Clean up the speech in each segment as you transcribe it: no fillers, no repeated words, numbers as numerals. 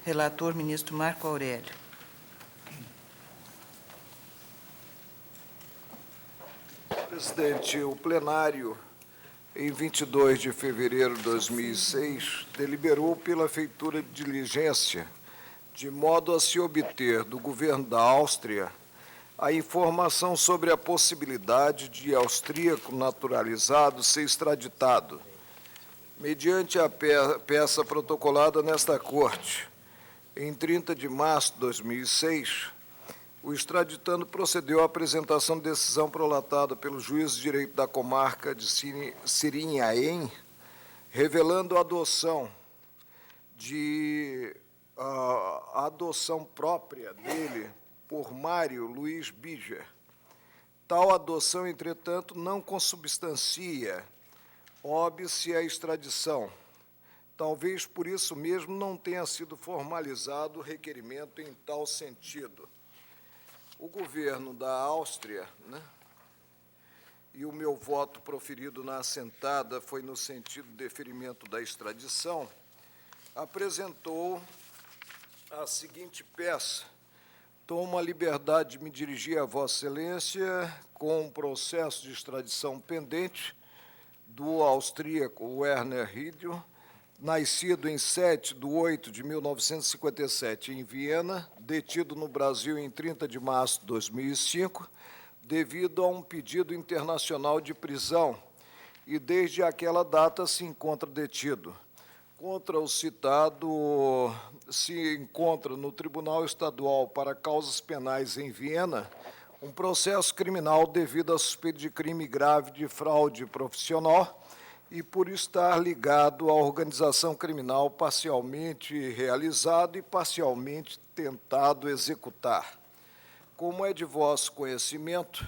Relator, ministro Marco Aurélio. Presidente, o plenário, em 22 de fevereiro de 2006, deliberou pela feitura de diligência, de modo a se obter do governo da Áustria a informação sobre a possibilidade de austríaco naturalizado ser extraditado, mediante a peça protocolada nesta Corte. Em 30 de março de 2006, o extraditando procedeu à apresentação de decisão prolatada pelo juiz de direito da comarca de Sirinhaém, revelando a adoção própria dele por Mário Luiz Biger. Tal adoção, entretanto, não consubstancia óbice a extradição. Talvez por isso mesmo não tenha sido formalizado o requerimento em tal sentido. O governo da Áustria, e o meu voto proferido na assentada foi no sentido de deferimento da extradição, apresentou a seguinte peça: tomo a liberdade de me dirigir a Vossa Excelência com um processo de extradição pendente do austríaco Werner Riedel, nascido em 7 de 8 de 1957 em Viena, detido no Brasil em 30 de março de 2005, devido a um pedido internacional de prisão, e desde aquela data se encontra detido. Contra o citado, se encontra no Tribunal Estadual para Causas Penais em Viena um processo criminal devido à suspeita de crime grave de fraude profissional e por estar ligado à organização criminal parcialmente realizado e parcialmente tentado executar. Como é de vosso conhecimento,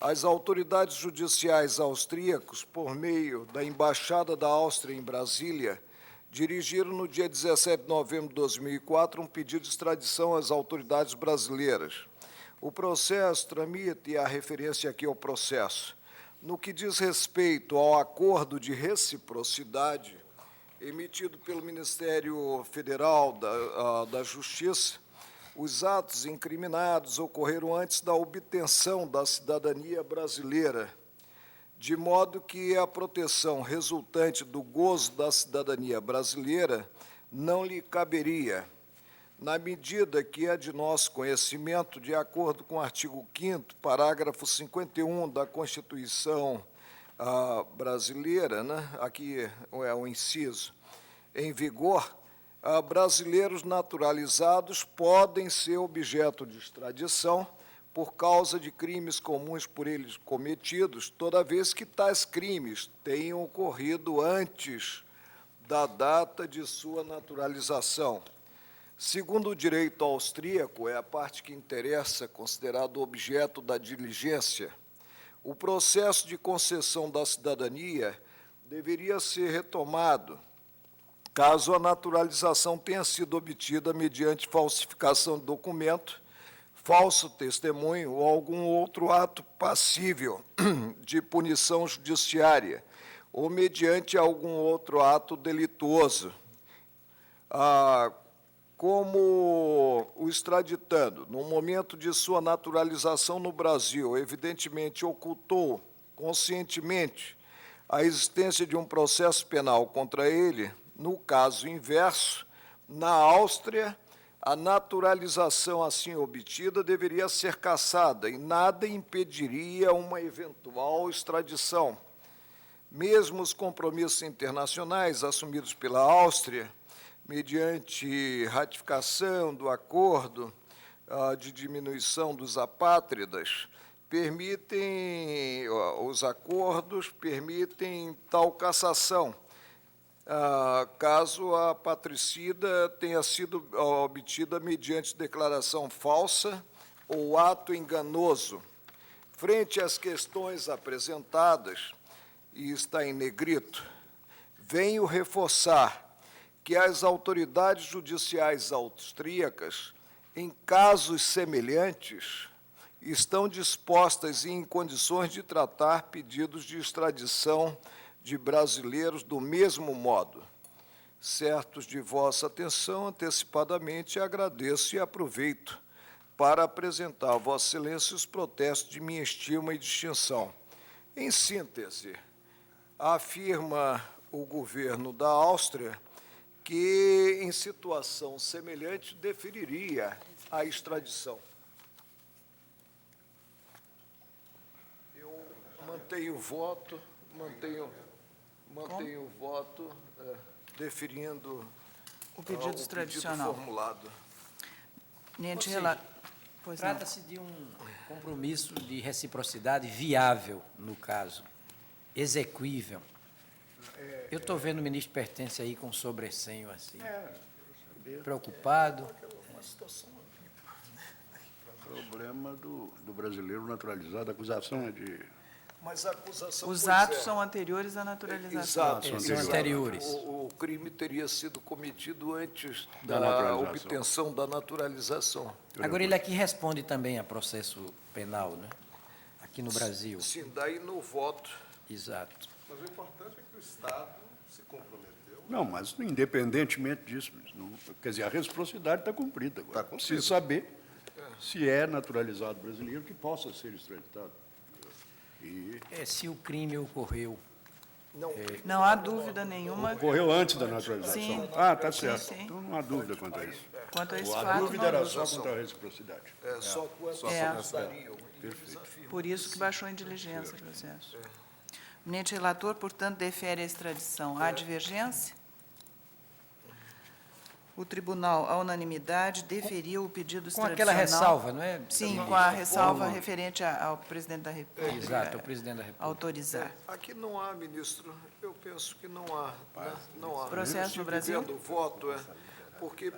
as autoridades judiciais austríacas, por meio da Embaixada da Áustria em Brasília, dirigiram no dia 17 de novembro de 2004 um pedido de extradição às autoridades brasileiras. O processo tramita, e a referência aqui ao processo, no que diz respeito ao acordo de reciprocidade emitido pelo Ministério Federal da Justiça, os atos incriminados ocorreram antes da obtenção da cidadania brasileira, de modo que a proteção resultante do gozo da cidadania brasileira não lhe caberia, na medida que é de nosso conhecimento, de acordo com o artigo 5º, parágrafo 51 da Constituição brasileira, aqui é o inciso, em vigor, brasileiros naturalizados podem ser objeto de extradição por causa de crimes comuns por eles cometidos, toda vez que tais crimes tenham ocorrido antes da data de sua naturalização. Segundo o direito austríaco, é a parte que interessa, considerado objeto da diligência, o processo de concessão da cidadania deveria ser retomado caso a naturalização tenha sido obtida mediante falsificação de documento, falso testemunho ou algum outro ato passível de punição judiciária ou mediante algum outro ato delituoso. Como o extraditando, no momento de sua naturalização no Brasil, evidentemente ocultou conscientemente a existência de um processo penal contra ele, no caso inverso, na Áustria, a naturalização assim obtida deveria ser cassada e nada impediria uma eventual extradição. Mesmo os compromissos internacionais assumidos pela Áustria, mediante ratificação do acordo de diminuição dos apátridas, os acordos permitem tal cassação, caso a patricida tenha sido obtida mediante declaração falsa ou ato enganoso. Frente às questões apresentadas, e está em negrito, venho reforçar que as autoridades judiciais austríacas, em casos semelhantes, estão dispostas e em condições de tratar pedidos de extradição de brasileiros do mesmo modo. Certos de vossa atenção, antecipadamente agradeço e aproveito para apresentar a Vossa Excelência os protestos de minha estima e distinção. Em síntese, afirma o governo da Áustria que, em situação semelhante, deferiria a extradição. Eu mantenho o voto, mantenho o voto, deferindo O pedido o tradicional. pedido formulado. Tenente Ou seja, relator. Pois não. Trata-se de um compromisso de reciprocidade viável, no caso, exequível. Eu estou vendo o ministro Pertence aí com sobressenho assim, preocupado. Uma situação Problema do brasileiro naturalizado, a acusação é de... Mas a acusação... Os pois atos é. são anteriores à naturalização. Exato. São exato. anteriores. O crime teria sido cometido antes Da da naturalização. obtenção da naturalização. Agora, ele aqui responde também a processo penal, né? Aqui no Brasil. Sim, daí no voto. Exato. Mas o importante é que o Estado se comprometeu. Não, mas independentemente disso, não, quer dizer, a reciprocidade está cumprida agora. Está cumprida. Preciso saber se é naturalizado brasileiro que possa ser extraditado. E Se o crime ocorreu, Não, Não há dúvida nenhuma ocorreu antes da naturalização. Sim. Ah, está Sim, certo. sim. Então não há dúvida quanto a isso. quanto a esse A fato. dúvida era só quanto à reciprocidade. só quando É. dariam. Eles afirmam. Por isso que baixou a diligência o processo. O tenente relator, portanto, defere a extradição. Há divergência? O tribunal, à unanimidade, deferiu o pedido com extradicional. aquela ressalva, não é? Sim, com a ressalva referente ao presidente da República. Exato, o presidente da República. Autorizar. Aqui não há, ministro, eu penso que não há. Né? Não há. Processo Estive no Brasil? vendo o voto, porque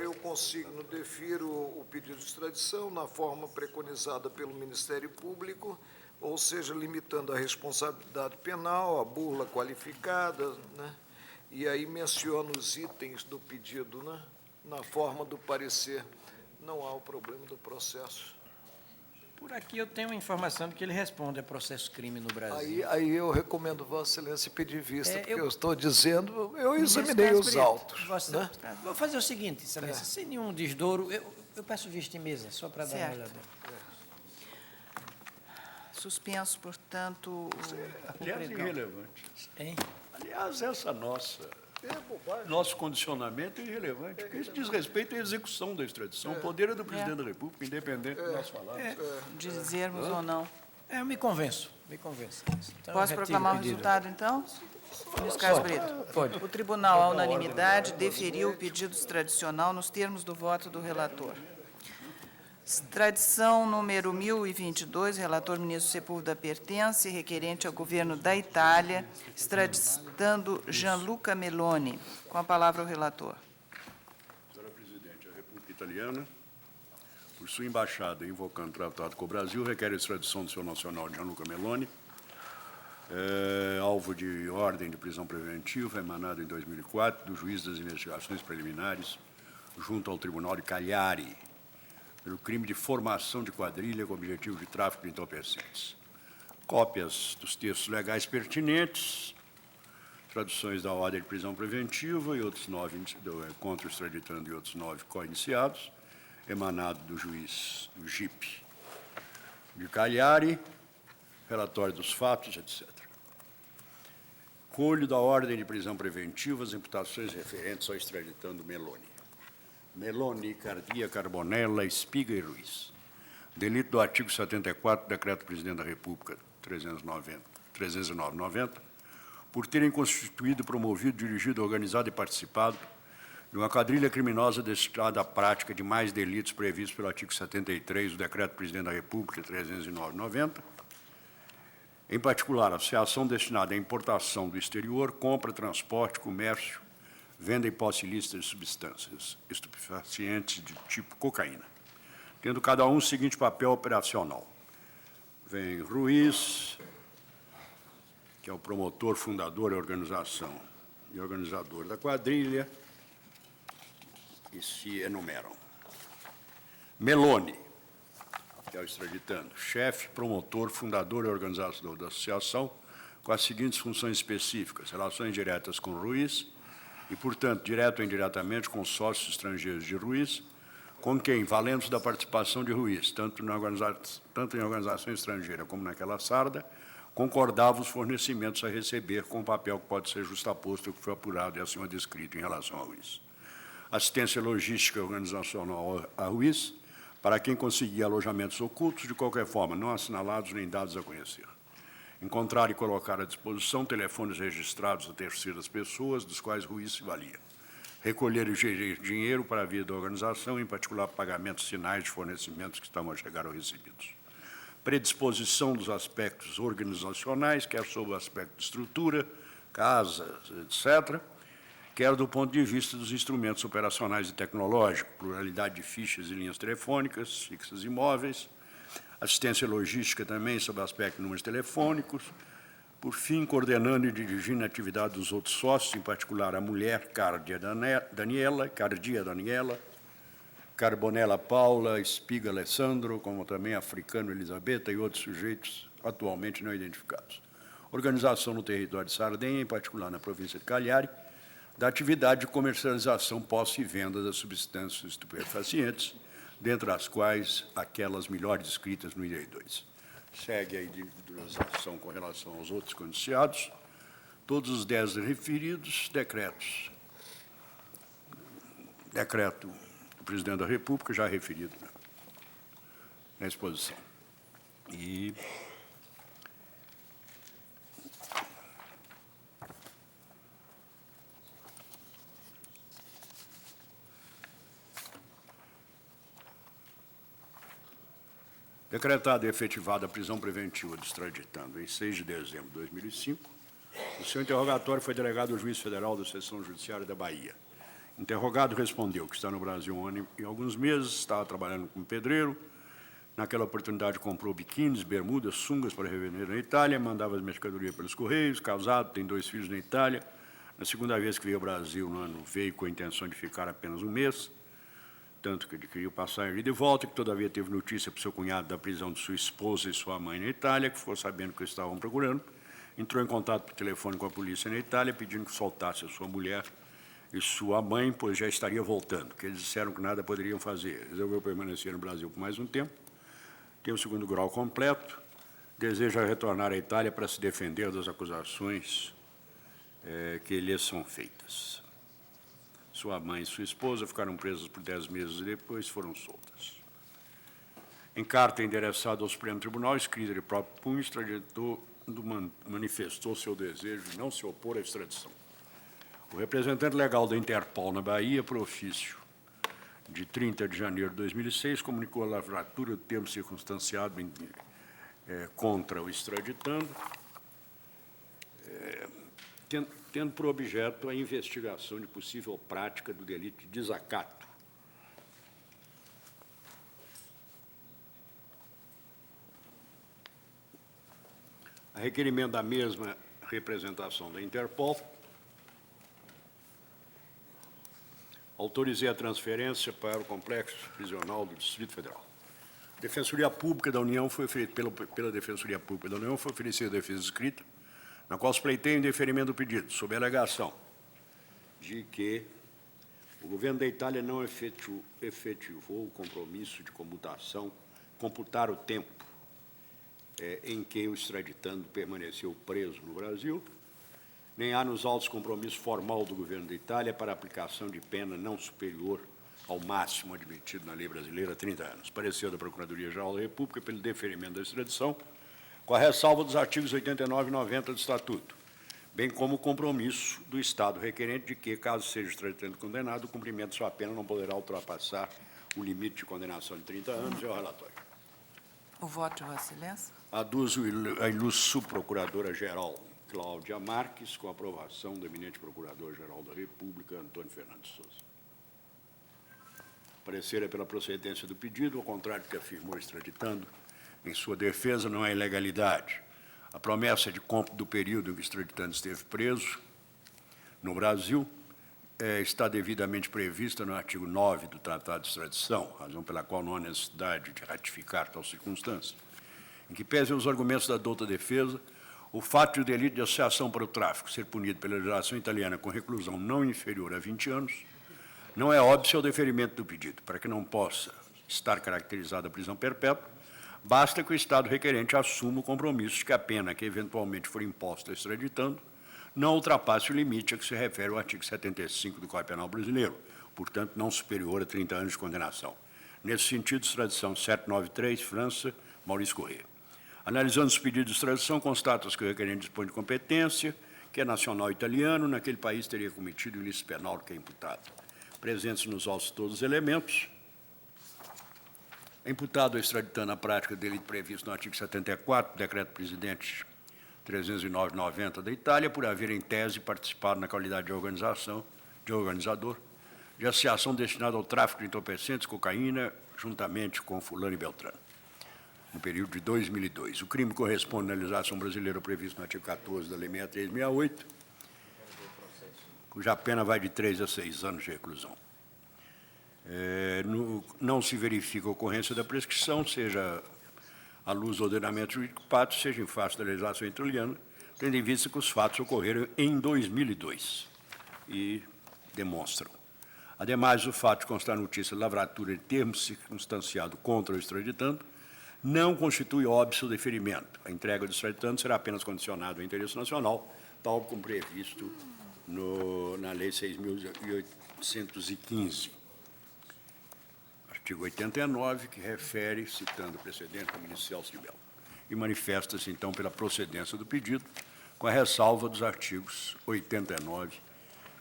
eu consigno, defiro o pedido de extradição na forma preconizada pelo Ministério Público, ou seja, limitando a responsabilidade penal, a burla qualificada, né? E aí menciono os itens do pedido, né? Na forma do parecer. Não há o problema do processo. Por aqui eu tenho informação de que ele responde a processo crime no Brasil. Aí eu recomendo Vossa Excelência pedir vista, É, porque eu- eu estou dizendo, eu Ministro examinei Carlos os Brito, autos. Vossa- Né? Vou fazer o seguinte, excelência, sem nenhum desdouro, eu peço vista em mesa, só para dar uma Certo. olhada. Suspenso, portanto, o Aliás, pregão. irrelevante. Hein? Aliás, essa nossa... É bobagem. Nosso condicionamento é irrelevante, porque isso diz respeito à execução da extradição. O poder é do presidente da República, independente do nosso falar. De dizermos ou não. Eu me convenço, me convenço. Então, Posso eu retiro proclamar o pedido. resultado, então? Ministro Carlos Pode, Brito. pode. O tribunal, à unanimidade, deferiu o pedido extradicional nos termos do voto do relator. Extradição número 1022, relator ministro Sepúlveda Pertence, requerente ao governo da Itália, extraditando Gianluca Meloni. Com a palavra o relator. Senhora Presidente, a República Italiana, por sua embaixada invocando o tratado com o Brasil, requer a extradição do senhor nacional Gianluca Meloni, alvo de ordem de prisão preventiva emanada em 2004 do juiz das investigações preliminares junto ao Tribunal de Cagliari, pelo crime de formação de quadrilha com objetivo de tráfico de entorpecentes. Cópias dos textos legais pertinentes, traduções da ordem de prisão preventiva e outros 9 contra o extraditando e outros 9 co-iniciados, emanado do juiz do GIP de Cagliari, relatório dos fatos, etc. Colho da ordem de prisão preventiva as imputações referentes ao extraditando Meloni. Meloni, Cardia, Carbonella, Espiga e Ruiz. Delito do artigo 74 do Decreto do Presidente da República 309/90, por terem constituído, promovido, dirigido, organizado e participado de uma quadrilha criminosa destinada à prática de mais delitos previstos pelo artigo 73 do Decreto do Presidente da República 309/90, em particular, associação destinada à importação do exterior, compra, transporte, comércio, venda e posse ilícita de substâncias estupefacientes de tipo cocaína, tendo cada um o seguinte papel operacional. Vem Ruiz, que é o promotor, fundador e organizador da quadrilha, e se enumeram. Meloni, que é o extraditando, chefe, promotor, fundador e organizador da associação, com as seguintes funções específicas: relações diretas com Ruiz, e, portanto, direto ou indiretamente, com sócios estrangeiros de Ruiz, com quem, valendo-se da participação de Ruiz, tanto em organização estrangeira como naquela sarda, concordava os fornecimentos a receber com o papel que pode ser justaposto ao que foi apurado e acima descrito em relação a Ruiz. Assistência logística e organizacional a Ruiz, para quem conseguia alojamentos ocultos, de qualquer forma, não assinalados nem dados a conhecer. Encontrar e colocar à disposição telefones registrados a terceiras pessoas, dos quais Ruiz se valia. Recolher e gerir dinheiro para a via da organização, em particular pagamentos sinais de fornecimentos que estavam a chegar ou recebidos. Predisposição dos aspectos organizacionais, quer sob o aspecto de estrutura, casas, etc., quer do ponto de vista dos instrumentos operacionais e tecnológicos, pluralidade de fichas e linhas telefônicas, fixas e móveis, assistência logística também sob o aspecto de números telefônicos, por fim, coordenando e dirigindo a atividade dos outros sócios, em particular a mulher Cardia Daniela, Carbonella Paula, Espiga Alessandro, como também Africano Elisabetta e outros sujeitos atualmente não identificados. Organização no território de Sardenha, em particular na província de Cagliari, da atividade de comercialização, posse e venda das substâncias estupefacientes, dentre as quais aquelas melhor descritas no item 2. Segue a individualização com relação aos outros condiciados. Todos os 10 referidos, decretos. Decreto do Presidente da República, já referido na exposição. E decretada e efetivada a prisão preventiva do extraditando em 6 de dezembro de 2005, o seu interrogatório foi delegado ao juiz federal da Seção Judiciária da Bahia. O interrogado respondeu que está no Brasil há 1 ano e alguns meses, estava trabalhando como pedreiro, naquela oportunidade comprou biquínis, bermudas, sungas para revender na Itália, mandava as mercadorias pelos Correios, casado, tem 2 filhos na Itália. Na segunda vez que veio ao Brasil, no ano, veio com a intenção de ficar apenas 1 mês, tanto que adquiriu passagem de volta, que todavia teve notícia para o seu cunhado da prisão de sua esposa e sua mãe na Itália, que ficou sabendo que o estavam procurando, entrou em contato por telefone com a polícia na Itália, pedindo que soltasse a sua mulher e sua mãe, pois já estaria voltando, que eles disseram que nada poderiam fazer. Resolveu permanecer no Brasil por mais um tempo, tem o 2º grau completo, deseja retornar à Itália para se defender das acusações que lhes são feitas. Sua mãe e sua esposa ficaram presas por 10 meses e depois foram soltas. Em carta endereçada ao Supremo Tribunal, escrita de próprio punho, o extraditando manifestou seu desejo de não se opor à extradição. O representante legal da Interpol na Bahia, por ofício de 30 de janeiro de 2006, comunicou a lavratura do termo circunstanciado contra o extraditando, tendo por objeto a investigação de possível prática do delito de desacato. A requerimento da mesma representação da Interpol, autorizei a transferência para o Complexo Prisional do Distrito Federal. A Defensoria Pública da União foi pela Defensoria Pública da União foi oferecida a defesa escrita, na qual se pleiteia o indeferimento do pedido, sob a alegação de que o governo da Itália não efetivou o compromisso de comutação, computar o tempo em que o extraditando permaneceu preso no Brasil, nem há nos autos compromisso formal do governo da Itália para a aplicação de pena não superior ao máximo admitido na lei brasileira há 30 anos. Parecer da Procuradoria-Geral da República pelo deferimento da extradição, com a ressalva dos artigos 89 e 90 do Estatuto, bem como o compromisso do Estado requerente de que, caso seja extraditando condenado, o cumprimento de sua pena não poderá ultrapassar o limite de condenação de 30 anos. É o relatório. O voto de Vossa Excelência. Aduzo a ilustre subprocuradora-geral Cláudia Marques, com a aprovação do eminente Procurador-Geral da República, Antônio Fernandes Souza. Parecer é pela procedência do pedido, ao contrário do que afirmou o extraditando, em sua defesa não há ilegalidade. A promessa de cúmpito do período em que o extraditando esteve preso no Brasil está devidamente prevista no artigo 9 do Tratado de Extradição, razão pela qual não há necessidade de ratificar tal circunstância. Em que pese os argumentos da douta defesa, O fato de o delito de associação para o tráfico ser punido pela legislação italiana com reclusão não inferior a 20 anos não é óbvio ao deferimento do pedido. Para que não possa estar caracterizada a prisão perpétua, basta que o Estado requerente assuma o compromisso de que a pena que eventualmente for imposta extraditando não ultrapasse o limite a que se refere o artigo 75 do Código Penal brasileiro, portanto, não superior a 30 anos de condenação. Nesse sentido, extradição 793, França, Maurício Corrêa. Analisando os pedidos de extradição, constata-se que o requerente dispõe de competência, que é nacional italiano, naquele país teria cometido o ilícito penal que é imputado. Presentes nos autos todos os elementos, é imputado extraditando a prática do delito previsto no artigo 74 do Decreto-Presidente 309/90 da Itália, por haver, em tese, participado na qualidade de organizador, de associação destinada ao tráfico de entorpecentes, cocaína, juntamente com fulano e beltrano, no período de 2002. O crime corresponde à legislação brasileira previsto no artigo 14 da Lei 6368, cuja pena vai de 3 a 6 anos de reclusão. Não se verifica a ocorrência da prescrição, seja à luz do ordenamento jurídico pátrio, seja em face da legislação italiana, tendo em vista que os fatos ocorreram em 2002 e demonstram. Ademais, o fato de constar notícia de lavratura de termo circunstanciado contra o extraditando não constitui óbice o deferimento. A entrega do extraditando será apenas condicionada ao interesse nacional, tal como previsto na Lei 6.815. Artigo 89, que refere, citando o precedente do ministro Celso de Mello, e manifesta-se, então, pela procedência do pedido, com a ressalva dos artigos 89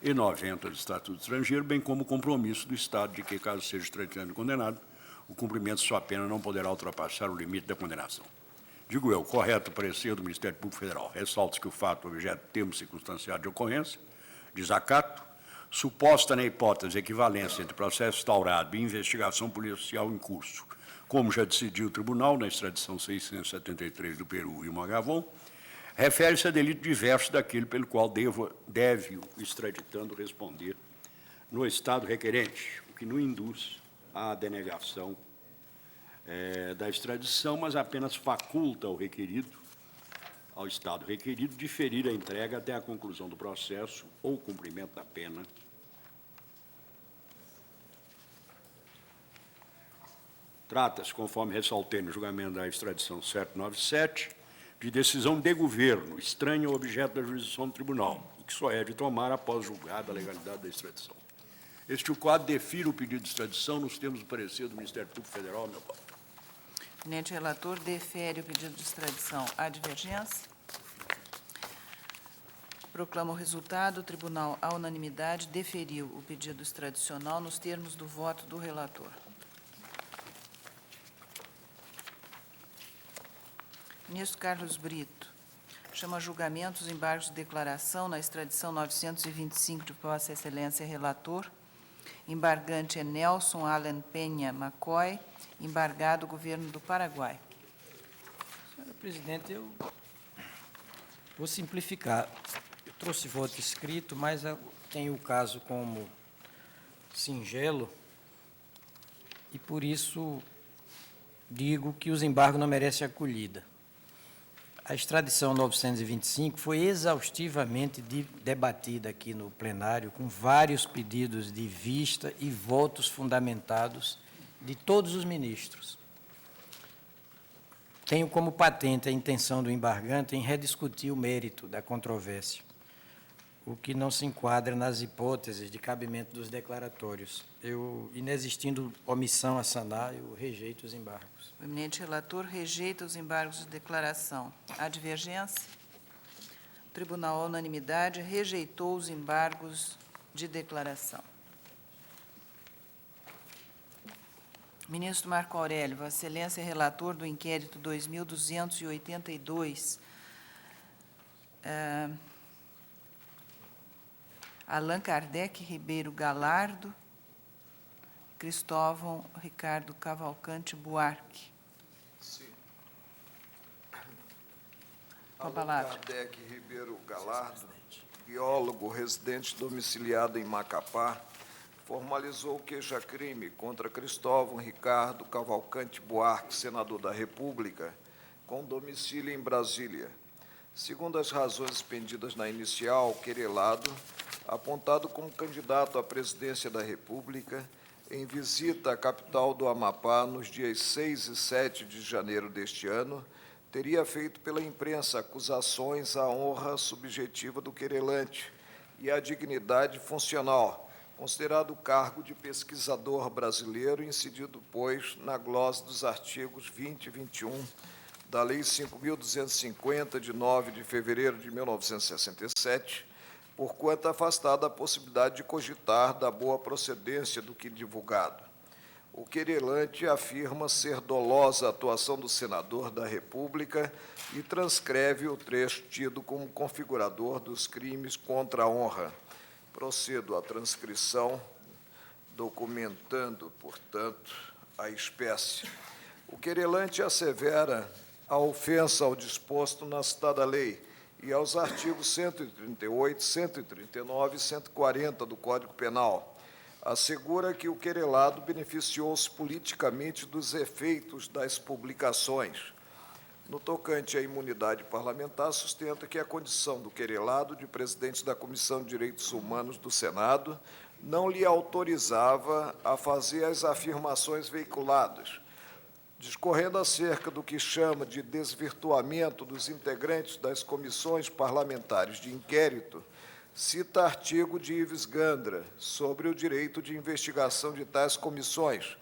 e 90 do Estatuto Estrangeiro, bem como o compromisso do Estado de que, caso seja extraditado e condenado, o cumprimento de sua pena não poderá ultrapassar o limite da condenação. Digo eu, correto parecer do Ministério Público Federal. Ressalta-se que o fato objeto de termo circunstanciado de ocorrência, desacato, suposta na hipótese de equivalência entre processo instaurado e investigação policial em curso, como já decidiu o tribunal na extradição 673 do Peru e Mogavon, refere-se a delito diverso daquele pelo qual deve o extraditando responder no Estado requerente, o que não induz à denegação da extradição, mas apenas faculta ao Estado requerido, diferir a entrega até a conclusão do processo ou cumprimento da pena. Trata-se, conforme ressaltei no julgamento da extradição 797, de decisão de governo, estranha ao objeto da jurisdição do tribunal, e que só é de tomar após julgada a legalidade da extradição. Este quadro define o pedido de extradição nos termos do parecer do Ministério Público Federal, meu voto. Eminente relator, defere o pedido de extradição. Há divergência? Proclamo o resultado. O tribunal, à unanimidade, deferiu o pedido extradicional nos termos do voto do relator. Ministro Carlos Brito, chama a julgamento os embargos de declaração na extradição 925 de Vossa Excelência Relator. Embargante é Nelson Alan Penha Macoy, embargado Governo do Paraguai. Senhora presidente, eu vou simplificar. Eu trouxe voto escrito, mas eu tenho o caso como singelo e, por isso, digo que os embargos não merecem acolhida. A extradição 925 foi exaustivamente debatida aqui no plenário, com vários pedidos de vista e votos fundamentados de todos os ministros. Tenho como patente a intenção do embargante em rediscutir o mérito da controvérsia, o que não se enquadra nas hipóteses de cabimento dos declaratórios. Inexistindo omissão a sanar, eu rejeito os embargos. O eminente relator rejeita os embargos de declaração. Há divergência? O tribunal, à unanimidade, rejeitou os embargos de declaração. Ministro Marco Aurélio, Vossa Excelência é relator do inquérito 2282. Allan Kardec Ribeiro Galardo, Cristóvão Ricardo Cavalcante Buarque. Sim. Com a palavra. Allan Kardec Ribeiro Galardo, biólogo residente domiciliado em Macapá, formalizou queixa-crime contra Cristóvão Ricardo Cavalcante Buarque, senador da República, com domicílio em Brasília, Segundo as razões expendidas na inicial, o querelado, apontado como candidato à presidência da República, em visita à capital do Amapá nos dias 6 e 7 de janeiro deste ano, teria feito pela imprensa acusações à honra subjetiva do querelante e à dignidade funcional, considerado o cargo de pesquisador brasileiro, incidido, pois, na glose dos artigos 20 e 21 da Lei 5.250, de 9 de fevereiro de 1967, porquanto afastada a possibilidade de cogitar da boa procedência do que divulgado. O querelante afirma ser dolosa a atuação do senador da República e transcreve o trecho tido como configurador dos crimes contra a honra. Procedo à transcrição, documentando, portanto, a espécie. O querelante assevera a ofensa ao disposto na citada lei e aos artigos 138, 139 e 140 do Código Penal. Assegura que o querelado beneficiou-se politicamente dos efeitos das publicações. No tocante à imunidade parlamentar, sustenta que a condição do querelado de presidente da Comissão de Direitos Humanos do Senado não lhe autorizava a fazer as afirmações veiculadas, discorrendo acerca do que chama de desvirtuamento dos integrantes das comissões parlamentares de inquérito, cita artigo de Ives Gandra sobre o direito de investigação de tais comissões,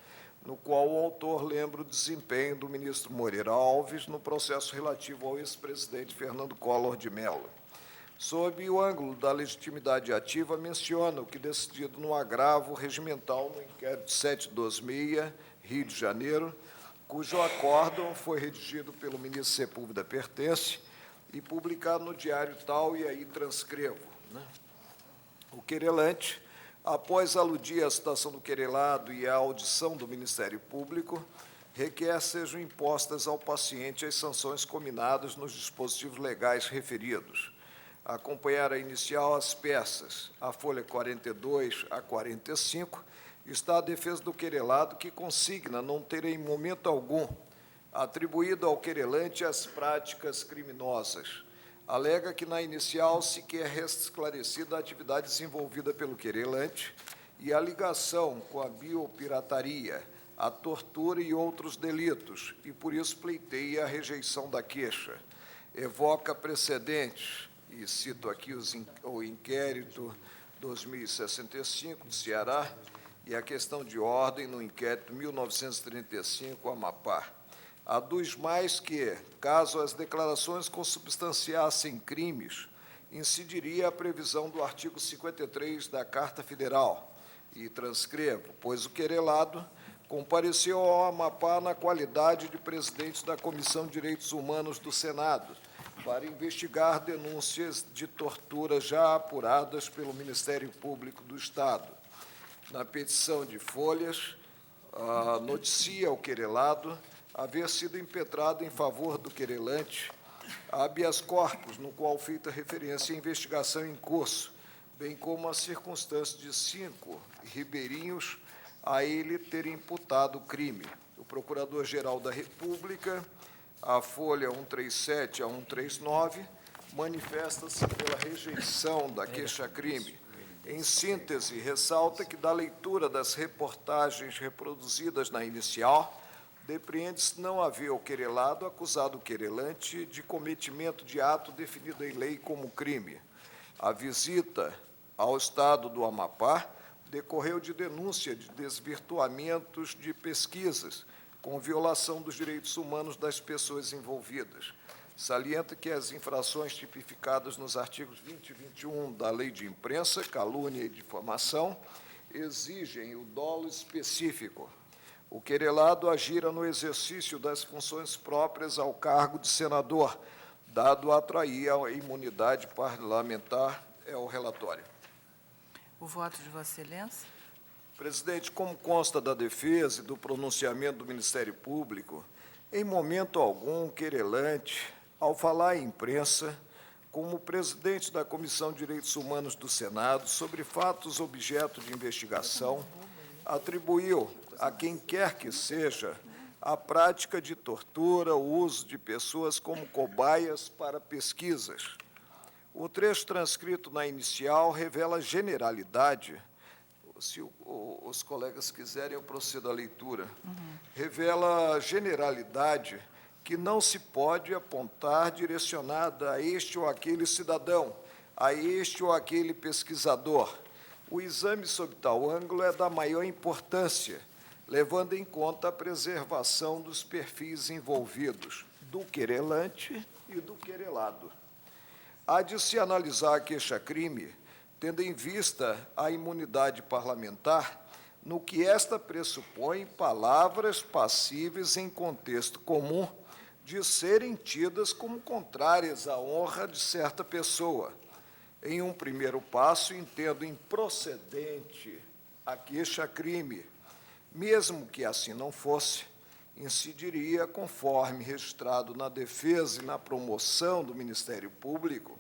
no qual o autor lembra o desempenho do ministro Moreira Alves no processo relativo ao ex-presidente Fernando Collor de Mello. Sob o ângulo da legitimidade ativa, menciona o que decidido no agravo regimental no inquérito 726, Rio de Janeiro, cujo acórdão foi redigido pelo ministro Sepúlveda Pertence e publicado no Diário Tal, e aí transcrevo. O querelante, após aludir à citação do querelado e à audição do Ministério Público, requer sejam impostas ao paciente as sanções combinadas nos dispositivos legais referidos. Acompanhar a inicial as peças, a folha 42 a 45, está a defesa do querelado, que consigna não ter em momento algum atribuído ao querelante as práticas criminosas. Alega que na inicial sequer resta esclarecida a atividade desenvolvida pelo querelante e a ligação com a biopirataria, a tortura e outros delitos, e por isso pleiteia a rejeição da queixa. Evoca precedentes, e cito aqui o inquérito 2065 do Ceará, e a questão de ordem no inquérito 1935, Amapá. Aduz mais que, caso as declarações consubstanciassem crimes, incidiria a previsão do artigo 53 da Carta Federal, e transcrevo, pois o querelado compareceu ao Amapá na qualidade de presidente da Comissão de Direitos Humanos do Senado, para investigar denúncias de tortura já apuradas pelo Ministério Público do Estado. Na petição de folhas, noticia o querelado haver sido impetrado em favor do querelante habeas corpus, no qual feita referência à investigação em curso, bem como a circunstância de 5 ribeirinhos a ele terem imputado o crime. O Procurador-Geral da República, a folha 137 a 139, manifesta-se pela rejeição da queixa-crime. Em síntese, ressalta que, da leitura das reportagens reproduzidas na inicial, depreende-se não haver o querelado acusado o querelante de cometimento de ato definido em lei como crime. A visita ao Estado do Amapá decorreu de denúncia de desvirtuamentos de pesquisas com violação dos direitos humanos das pessoas envolvidas. Salienta que as infrações tipificadas nos artigos 20 e 21 da Lei de Imprensa, calúnia e difamação, exigem o dolo específico. O querelado agira no exercício das funções próprias ao cargo de senador, dado a atrair a imunidade parlamentar, é o relatório. O voto de Vossa Excelência. Presidente, como consta da defesa e do pronunciamento do Ministério Público, em momento algum, o querelante, ao falar à imprensa, como presidente da Comissão de Direitos Humanos do Senado, sobre fatos objeto de investigação, atribuiu a quem quer que seja a prática de tortura, o uso de pessoas como cobaias para pesquisas. O trecho transcrito na inicial revela generalidade. Se os colegas quiserem, eu procedo à leitura. Revela generalidade que não se pode apontar direcionada a este ou aquele cidadão, a este ou aquele pesquisador. O exame sob tal ângulo é da maior importância, levando em conta a preservação dos perfis envolvidos, do querelante e do querelado. Há de se analisar a queixa-crime, tendo em vista a imunidade parlamentar, no que esta pressupõe palavras passíveis em contexto comum de serem tidas como contrárias à honra de certa pessoa. Em um primeiro passo, entendo improcedente a queixa-crime. Mesmo que assim não fosse, incidiria, conforme registrado na defesa e na promoção do Ministério Público,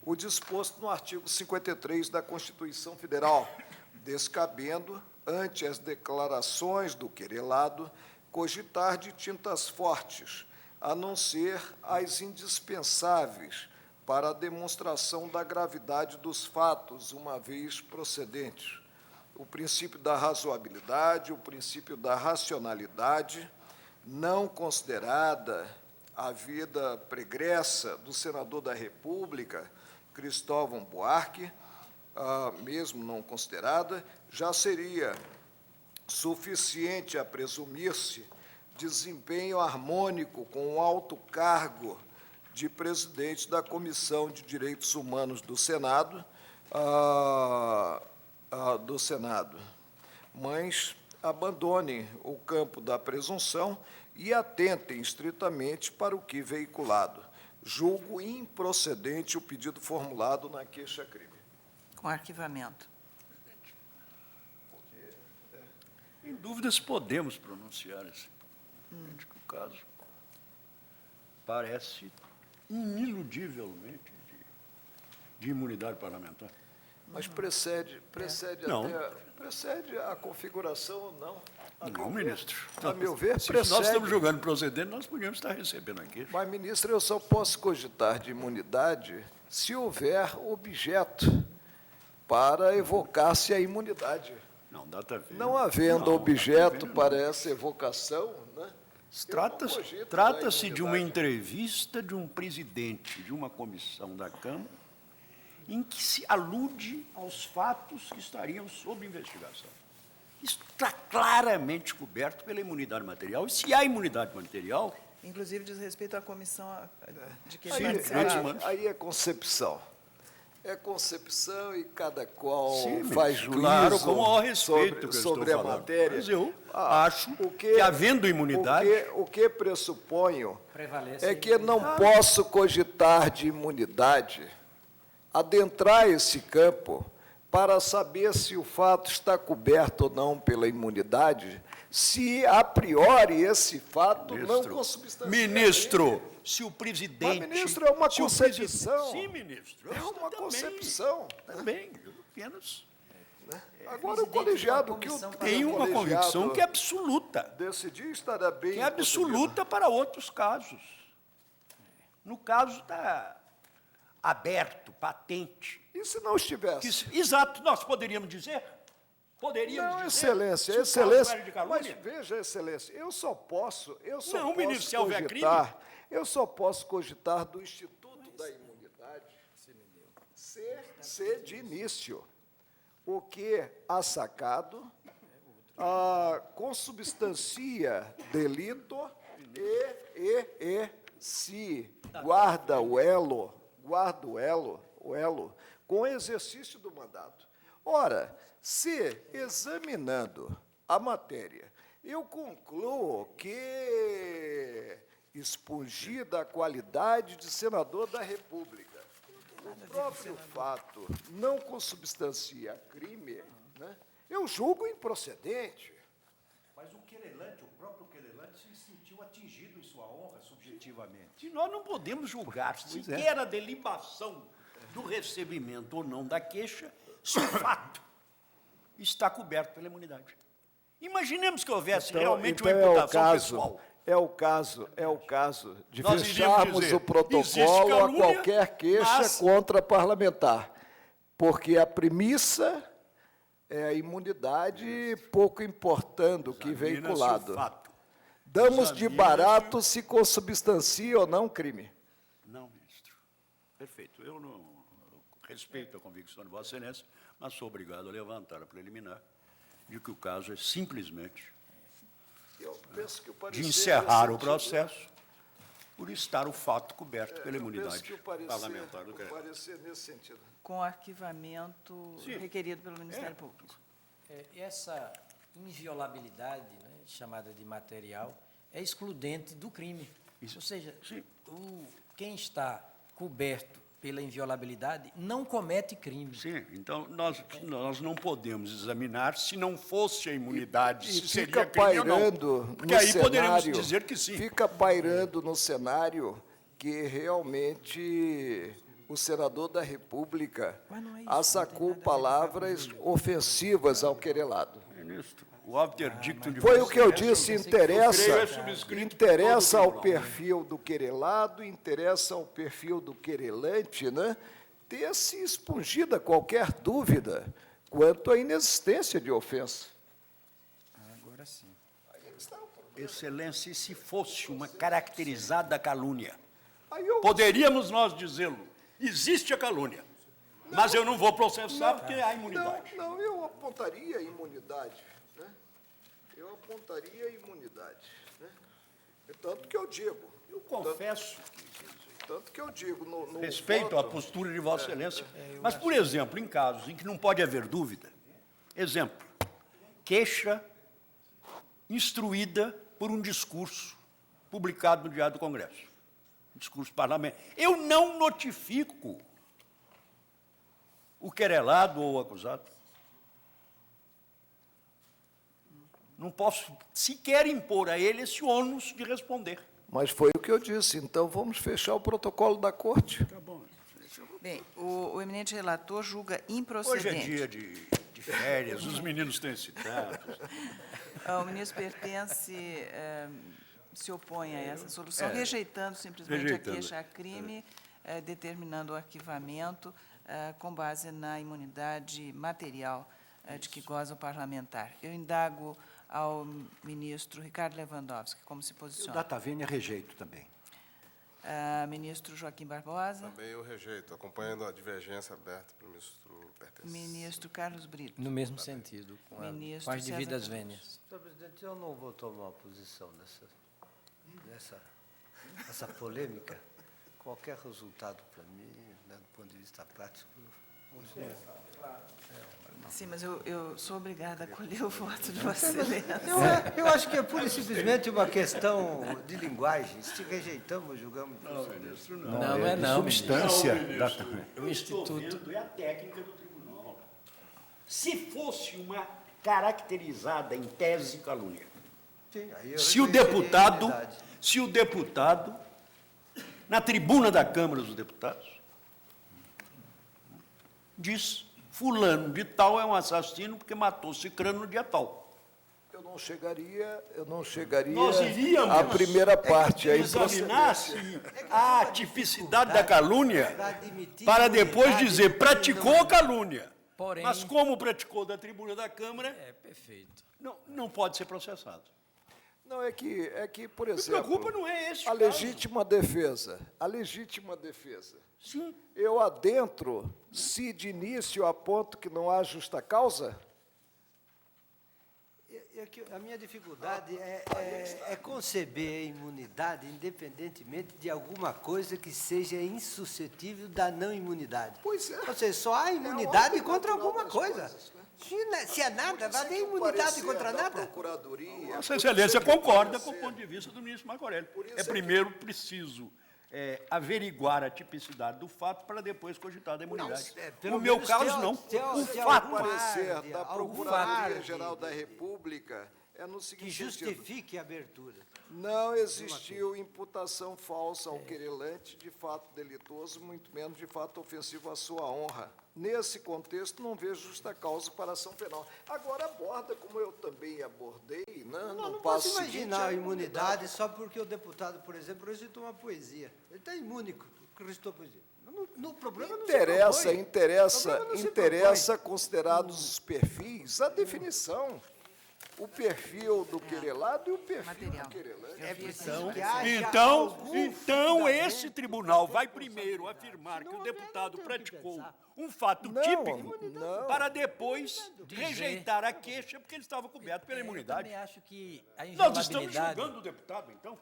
o disposto no artigo 53 da Constituição Federal, descabendo, ante as declarações do querelado, cogitar de tintas fortes, a não ser as indispensáveis para a demonstração da gravidade dos fatos, uma vez procedentes. O princípio da razoabilidade, o princípio da racionalidade, não considerada a vida pregressa do senador da República, Cristóvão Buarque, mesmo não considerada, já seria suficiente a presumir-se desempenho harmônico com o alto cargo de presidente da Comissão de Direitos Humanos do Senado, mas abandonem o campo da presunção e atentem estritamente para o que veiculado. Julgo improcedente o pedido formulado na queixa-crime. Com arquivamento. Em dúvidas, podemos pronunciar esse. Acho que o caso parece ineludivelmente de imunidade parlamentar. Mas precede Não. precede a configuração ou não? Não, ministro. A meu ver, Se nós precede. estamos julgando procedente, nós podíamos estar recebendo aqui. Mas, ministro, eu só posso cogitar de imunidade se houver objeto para evocar-se a imunidade. Não, data vênia. Não havendo Não, objeto data vênia, para essa evocação, né? Trata-se de uma entrevista de um presidente de uma comissão da Câmara em que se alude aos fatos que estariam sob investigação. Isso está claramente coberto pela imunidade material, e se há imunidade material, Inclusive, diz respeito à comissão de que Sim, ele participava. Aí é concepção. É concepção e cada qual Sim, faz ministro, juízo claro, com o maior respeito que eu sobre estou a falando. matéria. Mas eu acho que, havendo imunidade, O que pressuponho Prevalece é a que não posso cogitar de imunidade, adentrar esse campo para saber se o fato está coberto ou não pela imunidade, se a priori esse fato não consubstancia. Ministro, se o presidente... Mas, ministro, é uma se o concepção. Sim, ministro. É uma também, concepção. Também, eu apenas Agora, o colegiado que tem uma convicção que é absoluta. decidir estará bem. Que é absoluta para outros casos. No caso está aberto, patente. E se não estivesse? Exato, nós poderíamos dizer. Poderíamos Não, dizer. excelência, se o caso excelência. era de calúnia. Mas veja, excelência, eu só posso Não, ministro, se houver cogitar, eu só posso cogitar do Instituto da Imunidade ser de início. O que há sacado consubstancia delito e se guarda o elo com o exercício do mandato. Ora, se, examinando a matéria, eu concluo que, expungida a qualidade de senador da República, o próprio fato não consubstancia crime, né, eu julgo improcedente. Mas o próprio querelante se sentiu atingido em sua honra subjetivamente. E nós não podemos julgar sequer a delibação do recebimento ou não da queixa, se o fato está coberto pela imunidade. Imaginemos que houvesse Então, realmente então uma imputação pessoal. é o caso de Nós iríamos fecharmos dizer, o protocolo existe a calúnia, qualquer queixa mas- contra parlamentar, porque a premissa é a imunidade, pouco importando o que Examina-se veiculado. o fato. Damos de Examina-se- barato se consubstancia ou não crime. Não, ministro. Perfeito. Eu não respeito a convicção de Vossa Excelência, mas sou obrigado a levantar a preliminar de que o caso é simplesmente Eu penso que o de parecer encerrar o nesse processo por estar o fato coberto pela sentido, eu imunidade penso que o parecer, parlamentar do o crédito. parecer nesse sentido. Com arquivamento Sim. requerido pelo Ministério Público. Essa inviolabilidade, né, chamada de material, é excludente do crime. Ou seja, quem está coberto pela inviolabilidade não comete crime. Sim, então nós não podemos examinar se não fosse a imunidade, E se seria fica crime ou não. pairando Porque no aí poderemos cenário, dizer que sim. fica pairando no cenário que realmente o senador da República Mas não é isso, assacou não tem nada a ver com palavras ofensivas ao querelado. Ministro, o obter dictum de Foi o Vossa que eu Excelência, disse, interessa, creio é subscrito interessa por ao todo o tribunal. perfil do querelado, interessa ao perfil do querelante, né, ter se expungida qualquer dúvida quanto à inexistência de ofensa. Agora sim. Excelência, e se fosse uma caracterizada calúnia? Aí eu Poderíamos nós dizê-lo, existe a calúnia, mas eu não vou processar porque há imunidade. Não, eu apontaria a imunidade. Né? Eu apontaria a imunidade. Né? Tanto que eu digo. Eu confesso, Tanto que eu digo. No respeito à voto, postura de Vossa Excelência, mas, por exemplo, em casos em que não pode haver dúvida, exemplo, queixa instruída por um discurso publicado no Diário do Congresso, discurso parlamentar. Eu não notifico o querelado ou o acusado. Não posso sequer impor a ele esse ônus de responder. Mas foi o que eu disse. Então, vamos fechar o protocolo da corte. Tá bom. Bem, o eminente relator julga Hoje é improcedente. dia de férias, os meninos têm excitados. O ministro se opõe a essa solução, rejeitando simplesmente Rejeitando. a queixa-crime, determinando o arquivamento com base na imunidade material de que goza o parlamentar. Eu indago ao ministro Ricardo Lewandowski como se E o posiciona. Datavênia rejeito também. Ministro Joaquim Barbosa, Também eu rejeito, acompanhando a divergência aberta pelo ministro Pertence. ministro Carlos Brito, No mesmo sentido, com Ministro as devidas César vênias. Senhor presidente, eu não vou tomar posição nessa polêmica. Qualquer resultado para mim, né, do ponto de vista prático, sim, mas eu sou obrigada a acolher o voto de Vossa Excelência. eu acho que é pura e simplesmente uma questão de linguagem. Se rejeitamos, julgamos. Não é não, Substância. Eu estou vendo é a técnica do tribunal. Se fosse uma caracterizada em tese calúnia, Sim, aí eu se o reconheceria a deputado, na tribuna da Câmara dos Deputados, diz, fulano de tal é um assassino porque matou cicrano no dia tal. Eu não chegaria Nós iríamos à primeira parte, a examinar improcedência. se a tipicidade da calúnia Para admitir para depois imunidade dizer que praticou não- a calúnia. Porém- Mas como praticou da tribuna da Câmara, É, perfeito. não pode ser processado. Não, é que, por Me exemplo, preocupa não é esse a caso. legítima defesa, Sim. eu adentro se de início aponto que não há justa causa? A minha dificuldade é conceber a imunidade independentemente de alguma coisa que seja insuscetível da não imunidade. Pois é. Ou seja, só há imunidade ordem contra natural alguma das coisa. coisas, né? Se é nada, vai Por ter isso que o imunidade parecer contra da nada. Procuradoria, Vossa por Excelência isso que o concorda com o parecer- ponto de vista do ministro Marco Aurélio. Por isso É é que- primeiro preciso averiguar a tipicidade do fato para depois cogitar da imunidade. pelo No meu menos caso, tem- não. tem- O tem fato alguma- parecer Guarde, da algum Procuradoria-Geral guarde da República é no que seguinte sentido. justifique a abertura. Não existiu imputação falsa ao querelante de fato delitoso, muito menos de fato ofensivo à sua honra. Nesse contexto, não vejo justa causa para ação penal. Agora, aborda, como eu também abordei, né, Não, no posso passo seguinte, imaginar a a imunidade só porque o deputado, por exemplo, recitou uma poesia. Ele está imune porque recitou a poesia. O problema não se propõe. Interessa, considerados os perfis, a definição. O perfil do querelado e o perfil Material. do querelante. É preciso que haja Então, algum então esse fundamento tribunal de vai primeiro responsabilidade. afirmar que Senão, o eu deputado não tenho o que praticou pensar. um fato Não, típico não. para depois Dizer- rejeitar a queixa porque ele estava coberto pela Eu imunidade. também acho que a Nós estamos inviolabilidade, julgando o deputado, então.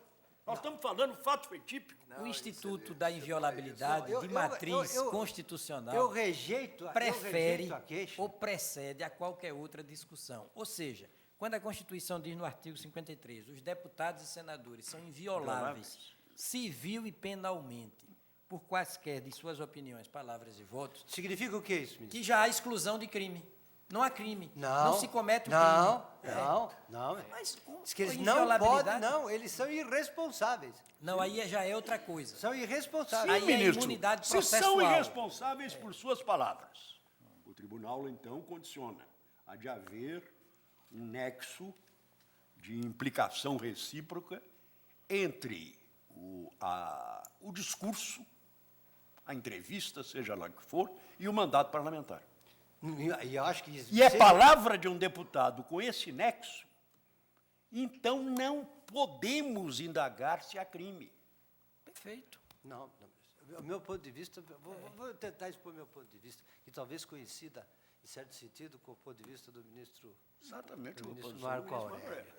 Nós estamos falando fato foi típico. o Instituto da Inviolabilidade Eu- de eu- matriz eu- constitucional Eu rejeito prefere a queixa. ou precede a qualquer outra discussão. Ou seja, quando a Constituição diz no artigo 53, os deputados e senadores são invioláveis, civil e penalmente, por quaisquer de suas opiniões, palavras e votos, Significa o que isso, ministro? que já há exclusão de crime. Não há crime. Não se comete o não, crime. Não. Mas com Diz que eles com não podem, inviolabilidade- não, eles são irresponsáveis. Não, aí já é outra coisa. São irresponsáveis. Aí é Ministro, imunidade se são processual. irresponsáveis por suas palavras, o tribunal, então, condiciona a de haver um nexo de implicação recíproca entre o discurso, a entrevista, seja lá que for, e o mandato parlamentar. E eu acho que E é palavra de um deputado com esse nexo, então não podemos indagar se há crime. Perfeito. Não. O meu ponto de vista, vou tentar expor meu ponto de vista, que talvez coincida, em certo sentido, com o ponto de vista do ministro, Exatamente. do uma ministro posição Marco do ministro Aurélio.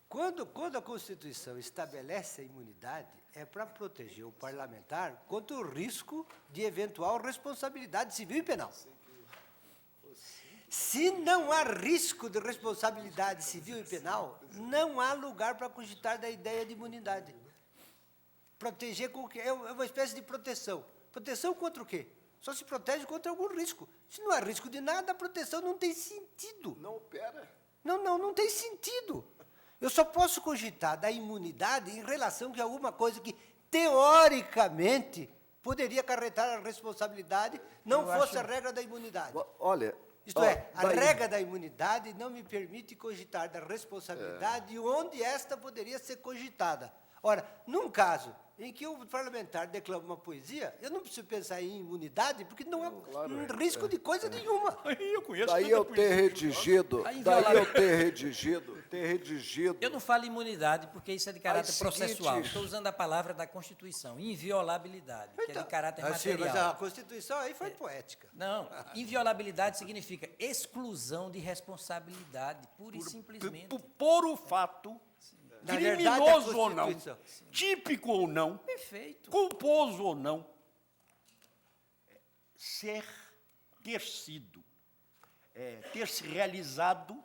Aurélio. Quando a Constituição estabelece a imunidade, é para proteger o parlamentar contra o risco de eventual responsabilidade civil e penal. Se não há risco de responsabilidade civil e penal, não há lugar para cogitar da ideia de imunidade. Proteger com o quê? É uma espécie de proteção. Proteção contra o quê? Só se protege contra algum risco. Se não há risco de nada, a proteção não tem sentido. Não opera. Não tem sentido. Eu só posso cogitar da imunidade em relação a alguma coisa que, teoricamente, poderia acarretar a responsabilidade, não fosse a regra da imunidade. Olha... Isto é, a regra da imunidade não me permite cogitar da responsabilidade onde esta poderia ser cogitada. Ora, num caso em que o parlamentar declama uma poesia, eu não preciso pensar em imunidade, porque não há risco de coisa nenhuma. Aí eu conheço Daí tanta eu ter política. redigido, A daí eu ter redigido... Eu não falo imunidade porque isso é de caráter As processual. seguintes- Estou usando a palavra da Constituição, inviolabilidade, que é de caráter Sim, material. mas a Constituição aí foi poética. Não, inviolabilidade significa exclusão de responsabilidade, pura e simplesmente. Por o fato, Na verdade, a criminoso ou não, Constituição- típico ou não, Perfeito. culposo ou não, ter se realizado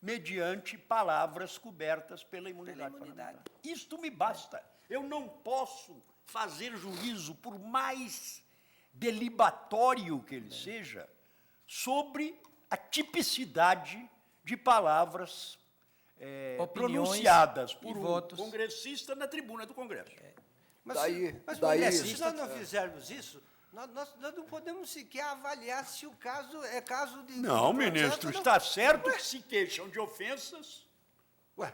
mediante palavras cobertas pela imunidade. imunidade. parlamentar. Isto me basta. Eu não posso fazer juízo, por mais delibatório que ele seja, sobre a tipicidade de palavras Opiniões pronunciadas e por um votos. congressista na tribuna do Congresso. Mas, Daí- mas daí- Modesto, se nós não fizermos isso, nós não podemos sequer avaliar se o caso é caso de... Não, de processo ministro, ou não. está certo que se queixam de ofensas Ué,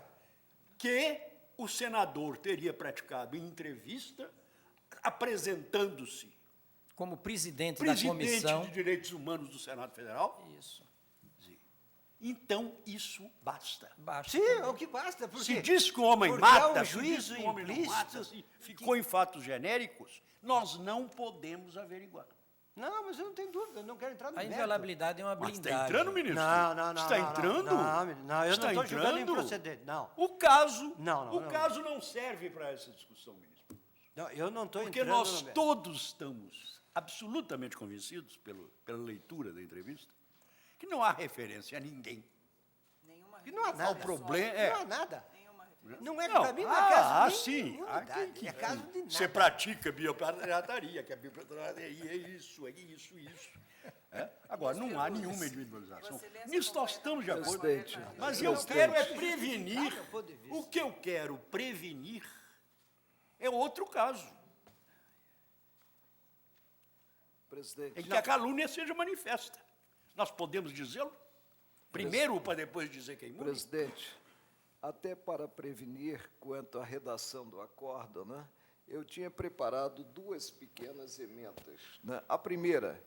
que o senador teria praticado em entrevista, apresentando-se Como presidente, da presidente comissão. de Direitos Humanos do Senado Federal. Isso. Então, isso basta. Basta. sim, é o que basta. Porque, Se diz que o homem porque há mata, um se juízo diz que o homem não implícito... mata, se ficou em fatos genéricos, nós não podemos averiguar. Não, mas eu não tenho dúvida, eu não quero entrar no A mérito. inviolabilidade é uma Mas blindagem. está entrando, ministro? Não. Está entrando? Não, eu Está não estou julgando entrando? improcedente, não. O caso, Não, o não. caso não serve para essa discussão, ministro. Não, eu não estou Porque entrando nós no mérito. todos estamos absolutamente convencidos, pela leitura da entrevista, que não há referência a ninguém. Nenhuma E não há nada. problema- Não há nada. Nenhuma referência. Não é, Não, para mim, não é caso de sim. imunidade, é caso de nada. Você pratica biopirataria, que a biopirataria é isso. É? Agora, não há nenhuma individualização. Você lê essa Nisso nós estamos de acordo. Presidente, Mas eu presidente. quero é prevenir. Justificar meu ponto de vista. O que eu quero prevenir é outro caso. Presidente. em que a calúnia seja manifesta. Nós podemos dizê-lo? Primeiro, para depois dizer que é imune? Presidente, até para prevenir quanto à redação do acordo, né, eu tinha preparado 2 pequenas emendas, né? A primeira,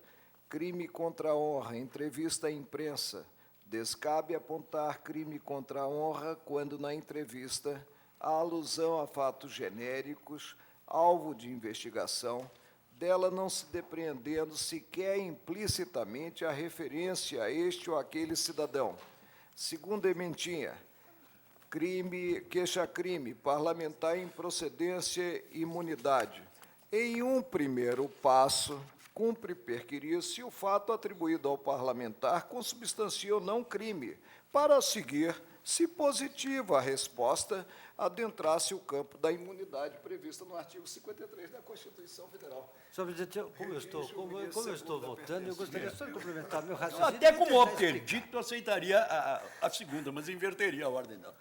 crime contra a honra, entrevista à imprensa. Descabe apontar crime contra a honra quando, na entrevista, há alusão a fatos genéricos, alvo de investigação, dela não se depreendendo sequer implicitamente a referência a este ou aquele cidadão. Segunda ementinha, queixa-crime, parlamentar improcedência e imunidade. Em um primeiro passo, cumpre perquirir se o fato atribuído ao parlamentar consubstancia ou não crime, para seguir, se positiva a resposta, adentrasse o campo da imunidade prevista no artigo 53 da Constituição Federal. Senhor presidente, como eu estou votando, eu gostaria só de complementar meu Eu raciocínio. até e como tentar interdito aceitaria a segunda, mas inverteria a ordem dela.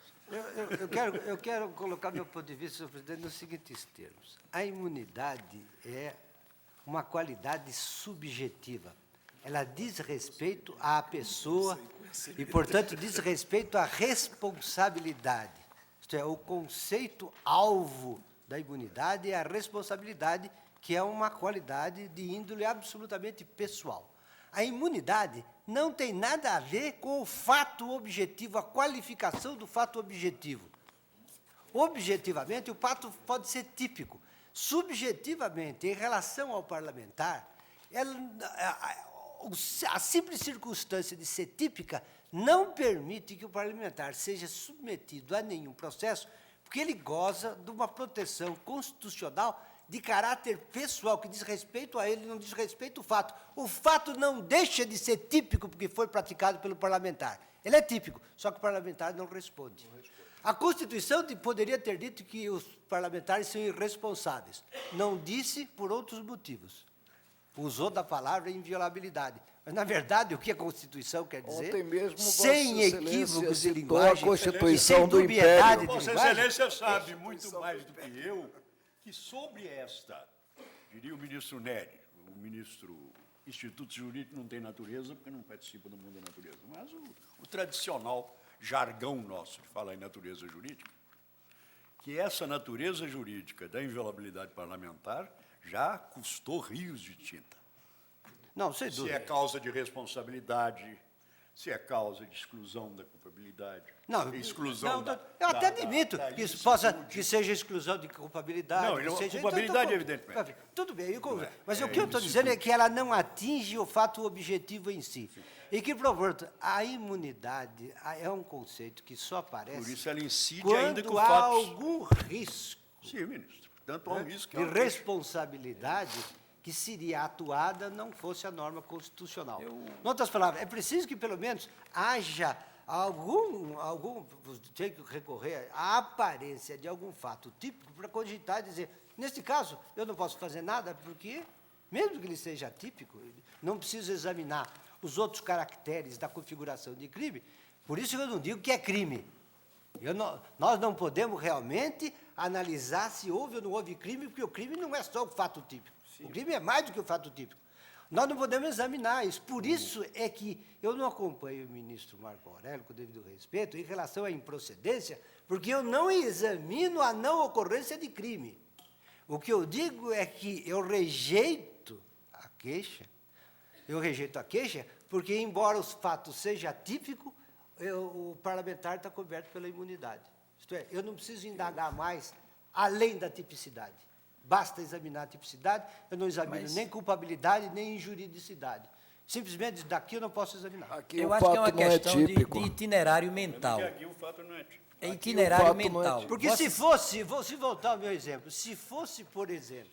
Eu quero colocar meu ponto de vista, senhor presidente, nos seguintes termos. A imunidade é uma qualidade subjetiva. Ela diz respeito à pessoa e, portanto, diz respeito à responsabilidade. Isto é, o conceito alvo da imunidade é a responsabilidade, que é uma qualidade de índole absolutamente pessoal. A imunidade não tem nada a ver com o fato objetivo, a qualificação do fato objetivo. Objetivamente, o fato pode ser típico. Subjetivamente, em relação ao parlamentar, a simples circunstância de ser típica não permite que o parlamentar seja submetido a nenhum processo, porque ele goza de uma proteção constitucional de caráter pessoal, que diz respeito a ele, não diz respeito ao fato. O fato não deixa de ser típico porque foi praticado pelo parlamentar. Ele é típico, só que o parlamentar não responde. A Constituição poderia ter dito que os parlamentares são irresponsáveis. Não disse por outros motivos. Usou da palavra inviolabilidade. Mas, na verdade, o que a Constituição quer dizer, Ontem mesmo, sem Vossa equívocos de Excelência linguagem, citou a Constituição sem do dubiedade Império. de Vossa linguagem, Excelência sabe muito mais do que eu que sobre esta, diria o ministro Nery, o ministro Instituto Jurídico não tem natureza porque não participa do mundo da natureza, mas o tradicional jargão nosso de falar em natureza jurídica, que essa natureza jurídica da inviolabilidade parlamentar já custou rios de tinta. Não, sem Se dúvida. é causa de responsabilidade, se é causa de exclusão da culpabilidade, Não, exclusão não, da... eu até da- admito da que isso ilicitude. que seja exclusão de culpabilidade. Não, que não, seja, culpabilidade, evidentemente. Tudo bem, mas é o que eu estou dizendo é que ela não atinge o fato objetivo em si. E que, portanto, a imunidade é um conceito que só aparece Por isso ela incide quando ainda com há fatos... algum risco Sim, ministro. Tanto há um risco que de há um risco. responsabilidade que seria atuada não fosse a norma constitucional. Em outras palavras, é preciso que, pelo menos, haja tem que recorrer à aparência de algum fato típico para cogitar e dizer, neste caso, eu não posso fazer nada, porque, mesmo que ele seja típico, não preciso examinar os outros caracteres da configuração de crime, por isso eu não digo que é crime. Nós não podemos realmente analisar se houve ou não houve crime, porque o crime não é só o fato típico. O crime é mais do que o fato típico. Nós não podemos examinar isso. Por isso é que eu não acompanho o ministro Marco Aurélio, com o devido respeito, em relação à improcedência, porque eu não examino a não ocorrência de crime. O que eu digo é que eu rejeito a queixa, porque, embora os fatos sejam atípicos, o parlamentar está coberto pela imunidade. Isto é, eu não preciso indagar mais além da tipicidade. Basta examinar a tipicidade, eu não examino nem culpabilidade, nem injuridicidade. Simplesmente daqui eu não posso examinar. Aqui Eu o acho que é fato uma não é questão de típico. itinerário mental. Porque aqui o fato não é típico. É Aqui itinerário o fato não é mental. típico. Porque se voltar ao meu exemplo, se fosse, por exemplo,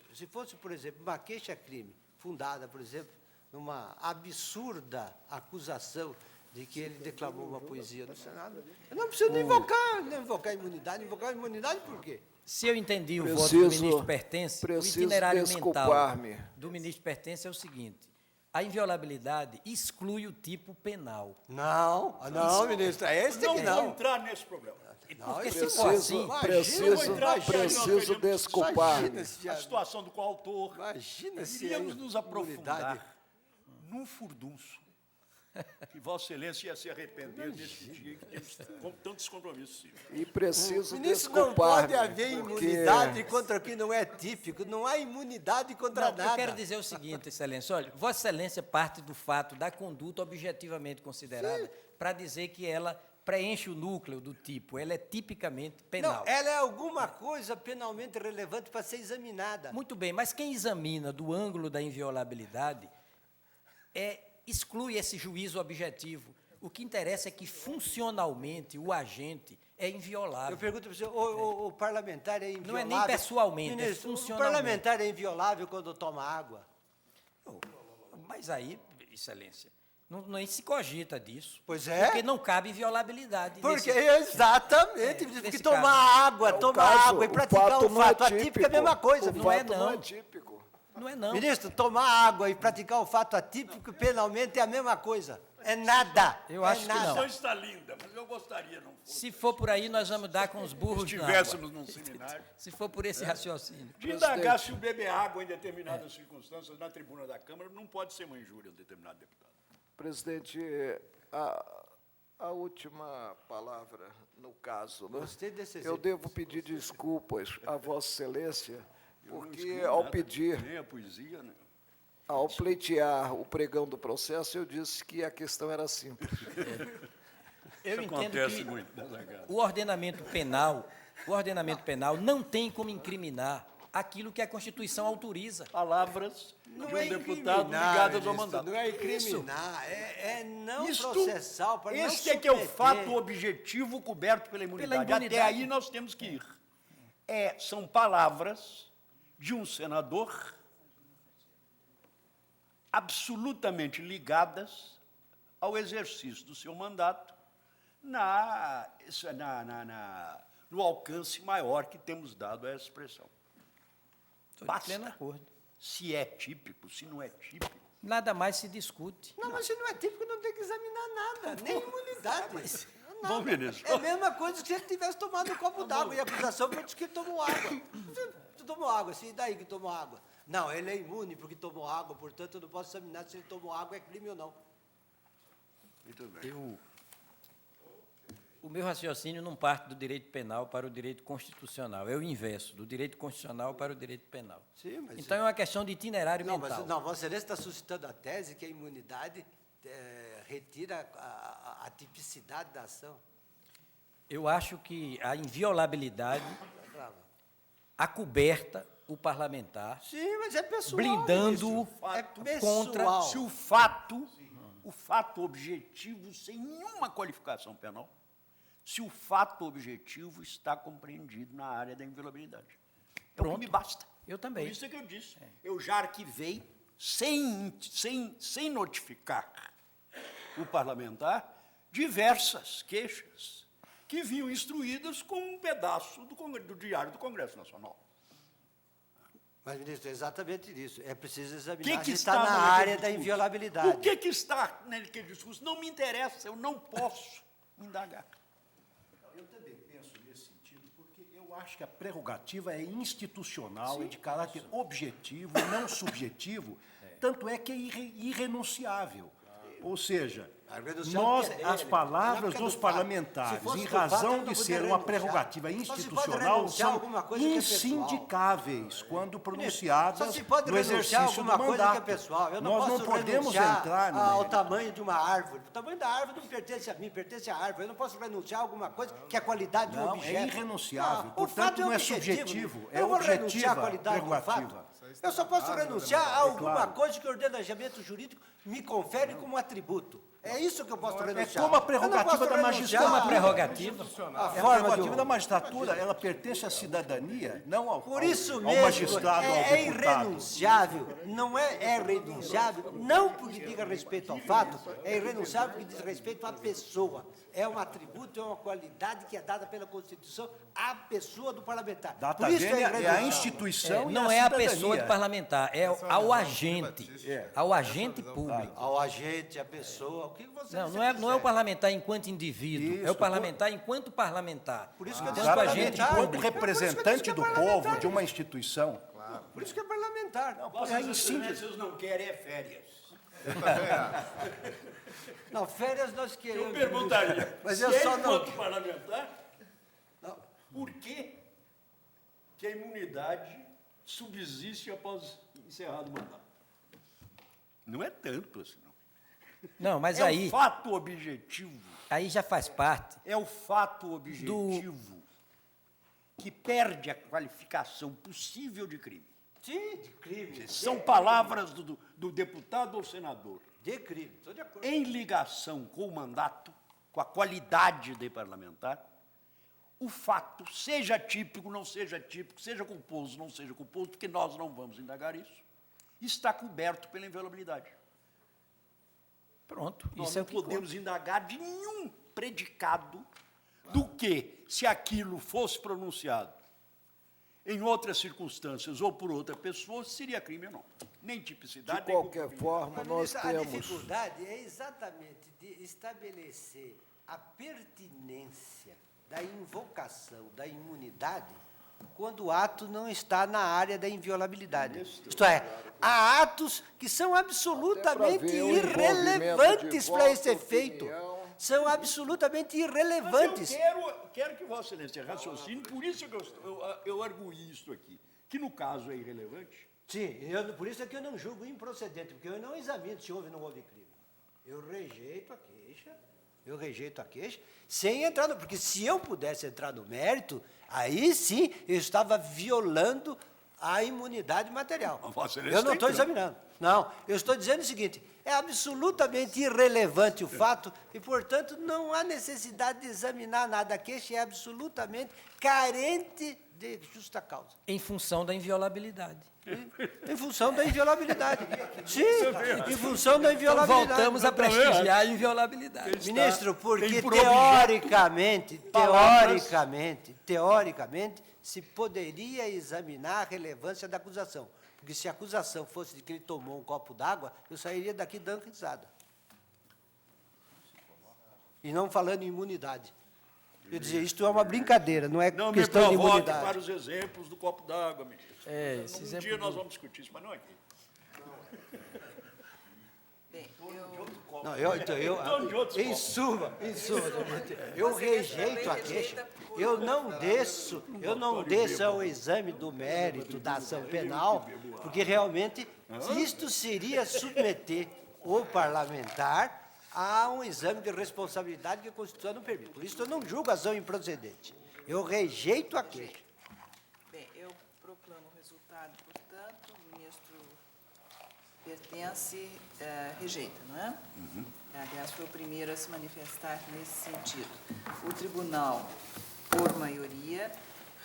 uma queixa-crime fundada, por exemplo, numa absurda acusação de que ele declamou uma poesia no Senado, eu não preciso nem invocar a imunidade. Invocar a imunidade por quê? Se eu entendi o voto do ministro Pertence, o preciso itinerário mental desculpar-me. do ministro Pertence é o seguinte: a inviolabilidade exclui o tipo penal. Não, ministro, é esse Não que vou não. entrar nesse problema. Porque se for assim, Preciso desculpar. A situação do coautor. Imagina se Iríamos é nos imunidade. aprofundar num furdunço. Que Vossa Excelência ia se arrepender desse dia que temos tantos compromissos. E preciso Ministro, não desculpar. pode haver imunidade contra o que não é típico. Não há imunidade contra não, nada. eu quero dizer o seguinte, Excelência. Olha, Vossa Excelência parte do fato da conduta objetivamente considerada para dizer que ela preenche o núcleo do tipo. Ela é tipicamente penal. Não, ela é alguma coisa penalmente relevante para ser examinada. Muito bem, mas quem examina do ângulo da inviolabilidade exclui esse juízo objetivo. O que interessa é que, funcionalmente, o agente é inviolável. Eu pergunto para o senhor, o parlamentar é inviolável? Não é nem pessoalmente, Ministro, é o funcionalmente. parlamentar é inviolável quando toma água? Mas aí, Excelência, nem se cogita disso. Pois é. Porque não cabe inviolabilidade. Porque, nesse- exatamente, nesse porque caso. tomar água, tomar água e praticar um não é fato atípico é a mesma coisa. O Não é, fato não. não é típico. Não é não. Ministro, tomar água e praticar um fato atípico penalmente é a mesma coisa. É nada. Eu acho que nada. não. Está linda, mas eu gostaria não fosse. Se for por aí, nós vamos dar com os burros Se na estivéssemos água. num seminário. Se for por esse raciocínio. De indagar se o beber água em determinadas circunstâncias na tribuna da Câmara não pode ser uma injúria a um determinado deputado. Presidente, a última palavra no caso. Né? Gostei desse Eu exemplo. devo pedir desculpas a Vossa Excelência, Eu não porque excluo ao nada, pedir, nem a poesia, né? ao pleitear o pregão do processo, eu disse que a questão era simples. Eu Isso entendo acontece que muito nessa casa. o ordenamento penal não tem como incriminar aquilo que a Constituição autoriza. Palavras de um deputado incriminar, ligadas ao ministro, mandato. Não é incriminar, é não Isto- processar. Para não Este é que é o submeter. fato objetivo coberto pela imunidade. Até imunidade. aí nós temos que ir. São palavras de um senador absolutamente ligadas ao exercício do seu mandato no alcance maior que temos dado a essa expressão. Estou de Basta. pleno acordo. Se é típico, se não é típico. Nada mais se discute. Não, mas se não é típico, não tem que examinar nada, nem imunidade. Nada. Bom, ministro. É a mesma coisa que se ele tivesse tomado um copo d'água e a acusação foi de que ele tomou água. Você tomou água, assim, e daí que tomou água? Não, ele é imune porque tomou água, portanto eu não posso examinar se ele tomou água, é crime ou não. Muito bem. O meu raciocínio não parte do direito penal para o direito constitucional. É o inverso, do direito constitucional para o direito penal. Sim, mas... Então é uma questão de itinerário Não, mental. mas não, Vossa Excelência está suscitando a tese que a imunidade retira a tipicidade da ação. Eu acho que a inviolabilidade Brava. acoberta o parlamentar, Sim, mas é pessoal. blindando-o É contra... pessoal. Se o fato objetivo, sem nenhuma qualificação penal, se o fato objetivo está compreendido na área da inviolabilidade. É o Pronto. que me basta. Eu também. Por isso é que eu disse. Eu já arquivei, sem notificar o parlamentar, diversas queixas que vinham instruídas com um pedaço do Diário do Congresso Nacional. Mas, ministro, é exatamente isso. É preciso O examinar que se está está na naquele área da discurso? inviolabilidade. O que está naquele discurso? Não me interessa, eu não posso indagar. Eu também penso nesse sentido, porque eu acho que a prerrogativa é institucional, é de caráter objetivo, não subjetivo, tanto é que é irrenunciável. Ou seja, nós, as palavras dos parlamentares, em razão de ser uma prerrogativa institucional, são insindicáveis quando pronunciadas Só se pode no renunciar a exercício do alguma coisa que é mandato. pessoal. Eu não Nós posso não podemos renunciar entrar ao tamanho de uma árvore. O tamanho da árvore não pertence a mim, pertence à árvore. Eu não posso renunciar a alguma coisa que é a qualidade de um Não, objeto. é irrenunciável. O Portanto, fato não é objetivo. subjetivo, é Eu vou renunciar à objetiva, qualidade do prerrogativa. fato. Eu só posso renunciar a alguma claro. coisa que o ordenamento jurídico me confere como atributo. É isso que eu posso É renunciar. como a Eu não prerrogativa posso da renunciar magistratura. Como a prerrogativa. a A forma de prerrogativa um- da magistratura, ela pertence à cidadania, não ao, Por isso ao mesmo, magistrado, ao é deputado. irrenunciável, não é irrenunciável, não porque diga respeito ao fato, é irrenunciável porque diz respeito à pessoa. É um atributo, é uma qualidade que é dada pela Constituição à pessoa do parlamentar. Data Por isso vênia é a irrenunciável. instituição e Não a é a cidadania. pessoa do parlamentar, é ao agente público. Ao agente, a pessoa, que você Não, quiser. não é o parlamentar enquanto indivíduo, é o Isso, parlamentar enquanto parlamentar. Por isso que eu disse Exatamente, parlamentar. enquanto representante do povo de uma instituição. Por isso que é parlamentar. Aí, em síntese, Vocês não querem é férias. Não, férias nós queremos. Eu perguntaria, Mas se eu é só não- enquanto parlamentar, Não. por que a imunidade subsiste após encerrado o mandato? Não é tanto assim, não. Não, mas É aí, o fato objetivo, aí já faz parte. é o fato objetivo que perde a qualificação possível de crime. Sim, de crime. São palavras do deputado ou senador. De crime, estou de acordo. Em ligação com o mandato, com a qualidade de parlamentar, o fato, seja típico, não seja típico, seja culposo, não seja culposo, porque nós não vamos indagar isso, está coberto pela inviolabilidade. Pronto, Nós isso é não o que conta. podemos indagar de nenhum predicado do que, se aquilo fosse pronunciado em outras circunstâncias ou por outra pessoa, seria crime ou não. Nem tipicidade, De nem qualquer culpabilidade. forma, Mas, nós ministro, a temos... dificuldade é exatamente de estabelecer a pertinência da invocação da imunidade quando o ato não está na área da inviolabilidade. Isto é, há atos que são absolutamente ver o envolvimento irrelevantes de para esse voto, efeito. opinião. São absolutamente irrelevantes. Mas eu quero que Vossa Excelência raciocine, por isso que eu arguí isso aqui, que no caso é irrelevante. Sim, por isso é que eu não julgo improcedente, porque eu não examino se houve ou não houve crime. Eu rejeito a queixa, sem entrar no... Porque se eu pudesse entrar no mérito, aí sim eu estava violando a imunidade material. Mas Vossa Excelência Eu não está estou entrando. examinando. Não, eu estou dizendo o seguinte, é absolutamente irrelevante o fato e, portanto, não há necessidade de examinar nada. A queixa é absolutamente carente de justa causa. Em função da inviolabilidade. Em função da inviolabilidade. Sim, em função da Então inviolabilidade. voltamos a prestigiar a inviolabilidade. Ministro, porque tem por teoricamente, se poderia examinar a relevância da acusação. Porque se a acusação fosse de que ele tomou um copo d'água, eu sairia daqui dando risada. E não falando em imunidade. Eu dizia, isto é uma brincadeira, não é Não me questão de provoque imunidade. para os exemplos do copo d'água, ministro. Esse Um exemplo dia nós do- vamos discutir isso, mas não aqui. Bem, Não, Então, de outros em suma, eu rejeito a queixa, eu não desço ao exame do mérito da ação penal, porque realmente isto seria submeter o parlamentar a um exame de responsabilidade que a Constituição não permite. Por isso eu não julgo a ação improcedente. Eu rejeito a queixa. bem, eu proclamo o resultado, portanto, o ministro Pertence rejeita, não é? Aliás, foi o primeiro a se manifestar nesse sentido. O tribunal, por maioria,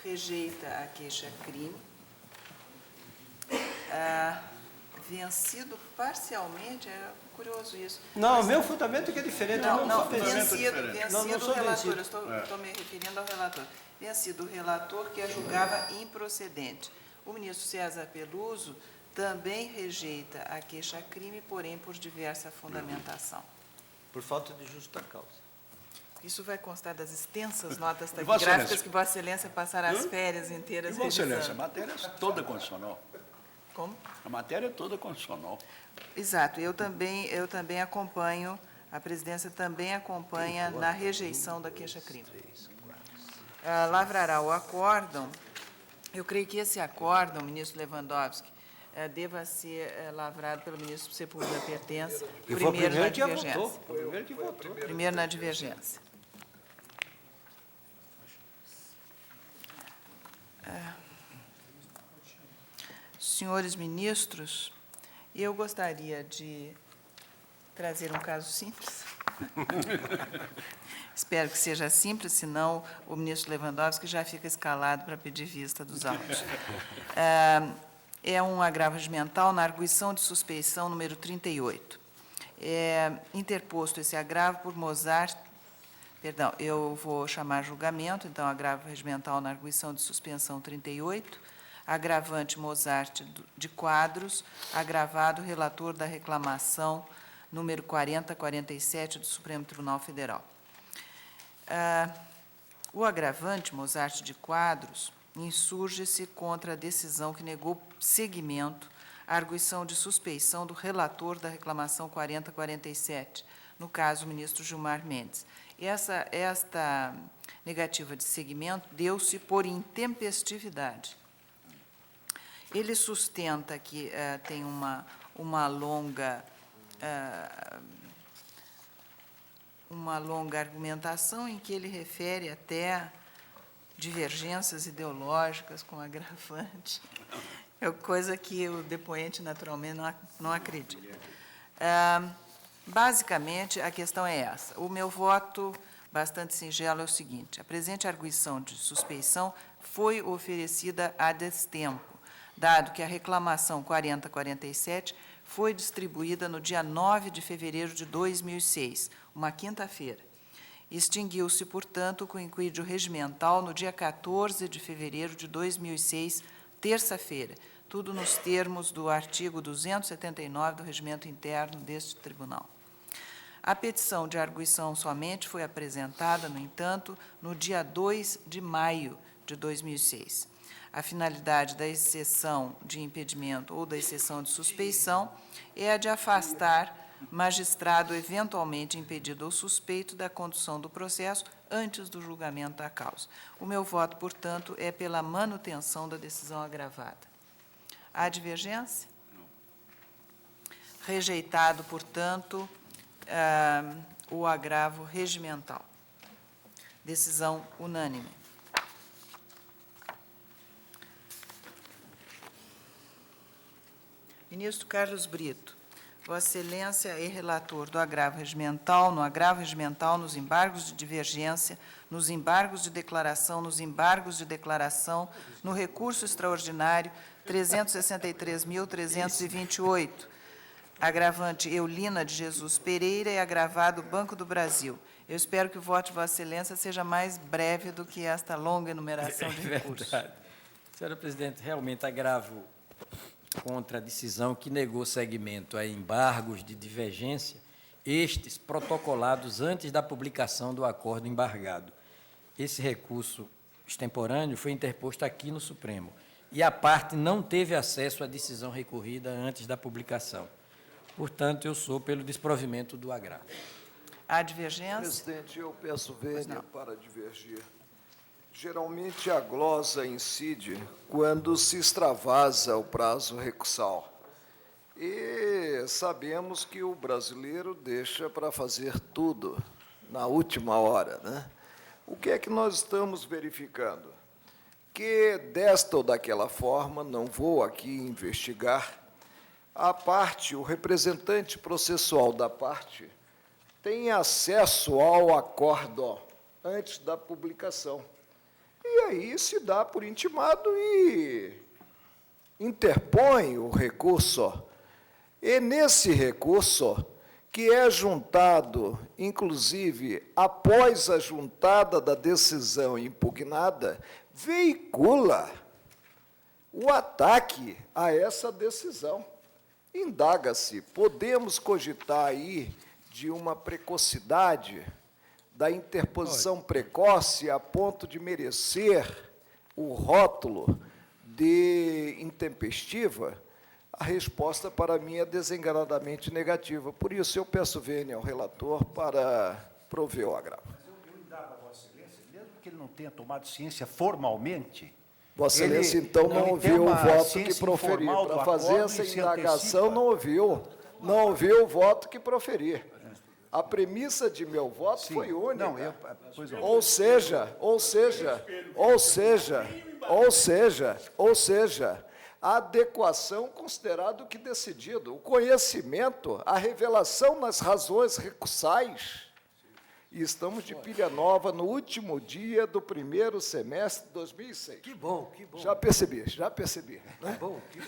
rejeita a queixa-crime, vencido parcialmente, é curioso isso. Não, o meu fundamento é que é diferente, eu não sou vencido. vencido Não, não o sou relator, vencido. eu estou me referindo ao relator. Vencido o relator que a julgava improcedente. O ministro César Peluso também rejeita a queixa-crime, porém por diversa fundamentação. Por falta de justa causa. Isso vai constar das extensas notas Vossa taquigráficas Excelência. que Vossa Excelência passará as férias E inteiras Vossa Excelência, a revisando. matéria é toda constitucional. Como? A matéria é toda constitucional. Exato, eu também acompanho, a presidência também acompanha na rejeição da queixa-crime. Lavrará o acórdão, eu creio que esse acórdão, ministro Lewandowski, deva ser lavrado pelo ministro Sepúlveda Pertence, E foi o primeiro na primeiro que divergência. votou. Foi o primeiro que votou. Primeiro na divergência. Senhores ministros, eu gostaria de trazer um caso simples. Espero que seja simples, senão o ministro Lewandowski já fica escalado para pedir vista dos autos. É um agravo regimental na arguição de suspeição número 38. É interposto esse agravo por Mozart. Perdão, eu vou chamar julgamento, então, agravo regimental na arguição de suspensão 38, agravante Mozart de Quadros, agravado relator da reclamação número 4047 do Supremo Tribunal Federal. O agravante, Mozarte de Quadros, insurge-se contra a decisão que negou seguimento à arguição de suspeição do relator da reclamação 4047, no caso, o ministro Gilmar Mendes. Esta negativa de seguimento deu-se por intempestividade. Ele sustenta que tem uma longa argumentação em que ele refere até divergências ideológicas com agravante, coisa que o depoente, naturalmente, não acredita. Basicamente, a questão é essa. O meu voto, bastante singelo, é o seguinte: a presente arguição de suspeição foi oferecida a destempo, dado que a reclamação 4047 foi distribuída no dia 9 de fevereiro de 2006, uma quinta-feira. Extinguiu-se, portanto, o coinquídio regimental no dia 14 de fevereiro de 2006, terça-feira, tudo nos termos do artigo 279 do Regimento Interno deste Tribunal. A petição de arguição somente foi apresentada, no entanto, no dia 2 de maio de 2006. A finalidade da exceção de impedimento ou da exceção de suspeição é a de afastar magistrado eventualmente impedido ou suspeito da condução do processo antes do julgamento da causa. O meu voto, portanto, é pela manutenção da decisão agravada. Há divergência? Não. Rejeitado, portanto, o agravo regimental. Decisão unânime. Ministro Carlos Brito, Vossa Excelência é relator do agravo regimental, no agravo regimental, nos embargos de divergência, nos embargos de declaração, no recurso extraordinário 363.328, agravante Eulina de Jesus Pereira e agravado Banco do Brasil. Eu espero que o voto de Vossa Excelência seja mais breve do que esta longa enumeração de recursos. Verdade. Senhora Presidente, realmente agravo contra a decisão que negou seguimento a embargos de divergência, estes protocolados antes da publicação do acordo embargado. Esse recurso extemporâneo foi interposto aqui no Supremo e a parte não teve acesso à decisão recorrida antes da publicação. Portanto, eu sou pelo desprovimento do agravo. Há divergência? Presidente, eu peço vênia para divergir. Geralmente, a glosa incide quando se extravasa o prazo recursal. E sabemos que o brasileiro deixa para fazer tudo na última hora, né? O que é que nós estamos verificando? Que desta ou daquela forma, não vou aqui investigar, a parte, o representante processual da parte, tem acesso ao acordo antes da publicação. E aí se dá por intimado e interpõe o recurso. E nesse recurso, que é juntado, inclusive, após a juntada da decisão impugnada, veicula o ataque a essa decisão. Indaga-se, podemos cogitar aí de uma precocidade, da interposição precoce a ponto de merecer o rótulo de intempestiva? A resposta para mim é desenganadamente negativa. Por isso, eu peço vênia ao relator para prover o agravo. Mas eu indago a Vossa Excelência, mesmo que ele não tenha tomado ciência formalmente, Vossa Excelência, então, não ouviu o voto que proferi. Para fazer essa indagação, não ouviu o voto que proferi. A premissa de meu voto foi única. Não, Ou seja, a adequação considerado que decidido, o conhecimento, a revelação nas razões recursais. E estamos de pilha nova no último dia do primeiro semestre de 2006. Que bom, que bom. Já percebi. Né? Que bom, que bom.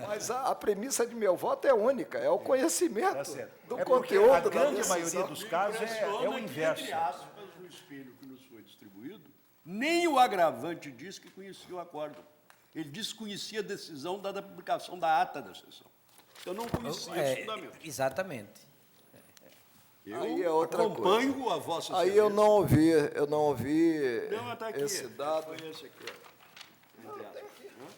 Mas a premissa de meu voto é única, é o conhecimento do porque conteúdo a da grande decisão. maioria dos casos é o inverso. Entre aspas, no espelho que nos foi distribuído, nem o agravante diz que conhecia o acordo. Ele disse que conhecia a decisão da publicação da ata da sessão. Eu não conhecia os fundamentos. Exatamente. Eu Aí é outra acompanho a Vossa Aí Excelência. eu não ouvi Não, está aqui. esse dado. Foi esse aqui, ó.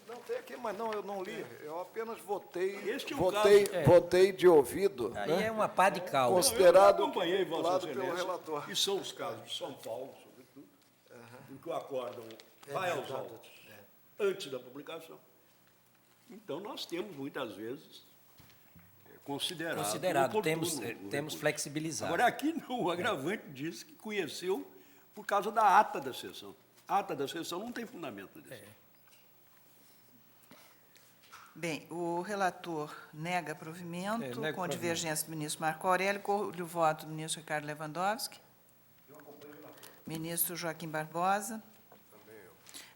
Não, tem aqui, mas não, eu não li. Eu apenas votei, Este é o votei de ouvido, Aí né? é uma pá de cal. Considerado Eu acompanhei Vossa calculado pelo Excelência, relator. e são os casos de São Paulo, sobretudo, em que o acórdão vai aos autos antes da publicação. Então, nós temos, muitas vezes, considerado Temos oportuno. flexibilizado. Agora, aqui não, o agravante diz que conheceu por causa da ata da sessão. A ata da sessão não tem fundamento disso. Bem, o relator nega provimento, Nega com provimento. divergência do ministro Marco Aurélio, colhe o voto do ministro Ricardo Lewandowski. Ministro Joaquim Barbosa.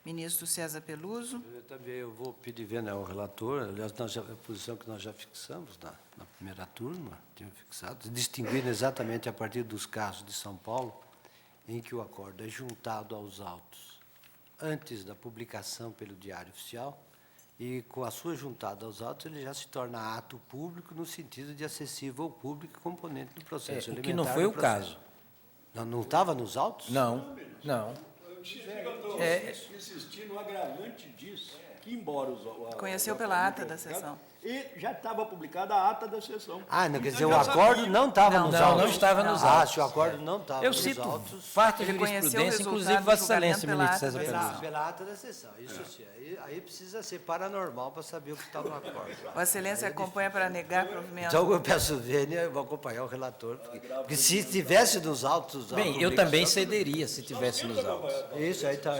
Ministro César Peluso. Eu vou pedir vênia ao relator, aliás, a posição que nós já fixamos na primeira turma, tínhamos fixado, distinguindo exatamente a partir dos casos de São Paulo, em que o acordo é juntado aos autos antes da publicação pelo Diário Oficial, e com a sua juntada aos autos, ele já se torna ato público no sentido de acessível ao público e componente do processo O que elementar não foi do o processo. caso. Não estava nos autos? Não. Insistir no agravante disso, que embora os... Conheceu pela ata da sessão. E já estava publicada a ata da sessão. Ah, não, quer dizer, Então, o já acordo sabia. não estava nos Não, autos. não estava nos Ah, autos. se o acordo não estava Eu nos cito autos... parte de Ele conheceu o jurisprudência, resultado inclusive do Vossa julgamento Excelência, pela ministro ata César da Peluso. sessão. Pela ata da sessão, isso sim. Aí precisa ser paranormal para saber o que está no acordo. Vossa Excelência acompanha para negar provimento. Então, eu peço vênia, eu vou acompanhar o relator, porque se estivesse nos autos... a Bem, eu publicação- também cederia se tivesse nos autos. Isso, aí está...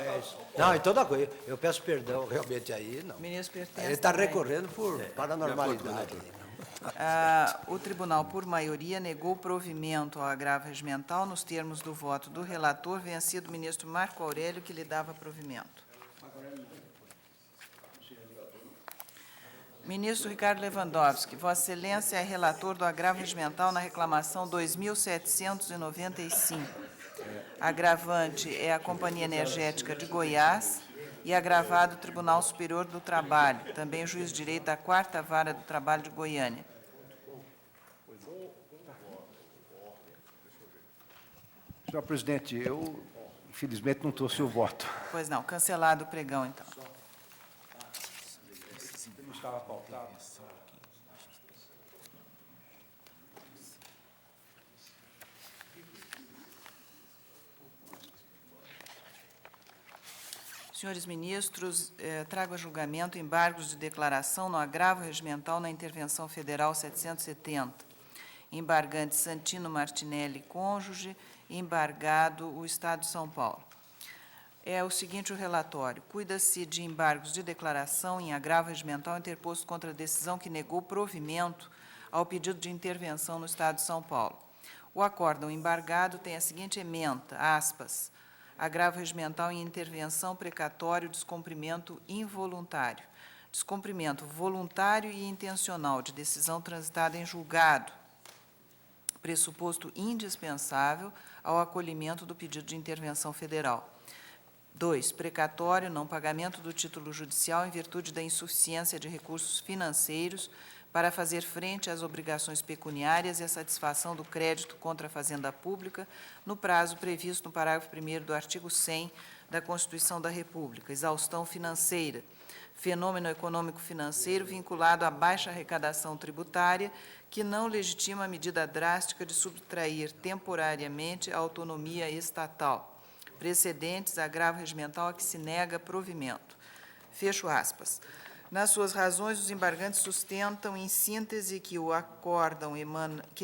Não, então, da coisa, eu peço perdão, realmente, aí não. Ministro pertence Ele está também. recorrendo por paranormalidade. O tribunal, por maioria, negou provimento ao agravo regimental nos termos do voto do relator, vencido o ministro Marco Aurélio, que lhe dava provimento. Ministro Ricardo Lewandowski, Vossa Excelência é relator do agravo regimental na reclamação 2795. Agravante é a Companhia Energética de Goiás e agravado o Tribunal Superior do Trabalho, também juiz de direito da 4ª Vara do Trabalho de Goiânia. Senhor presidente, eu, infelizmente, não trouxe o voto. Pois não, cancelado o pregão, então. Senhores ministros, trago a julgamento embargos de declaração no agravo regimental na intervenção federal 770. Embargante Santino Martinelli, cônjuge, embargado o Estado de São Paulo. É o seguinte o relatório. Cuida-se de embargos de declaração em agravo regimental interposto contra a decisão que negou provimento ao pedido de intervenção no Estado de São Paulo. O acórdão embargado tem a seguinte ementa, aspas, agravo regimental em intervenção precatório, descumprimento involuntário. Descumprimento voluntário e intencional de decisão transitada em julgado, pressuposto indispensável ao acolhimento do pedido de intervenção federal. 2. Precatório, não pagamento do título judicial em virtude da insuficiência de recursos financeiros para fazer frente às obrigações pecuniárias e à satisfação do crédito contra a Fazenda Pública no prazo previsto no parágrafo 1º do artigo 100 da Constituição da República. Exaustão financeira, fenômeno econômico-financeiro vinculado à baixa arrecadação tributária que não legitima a medida drástica de subtrair temporariamente a autonomia estatal. Precedentes, agravo regimental a que se nega provimento. Fecho aspas. Nas suas razões, os embargantes sustentam, em síntese, que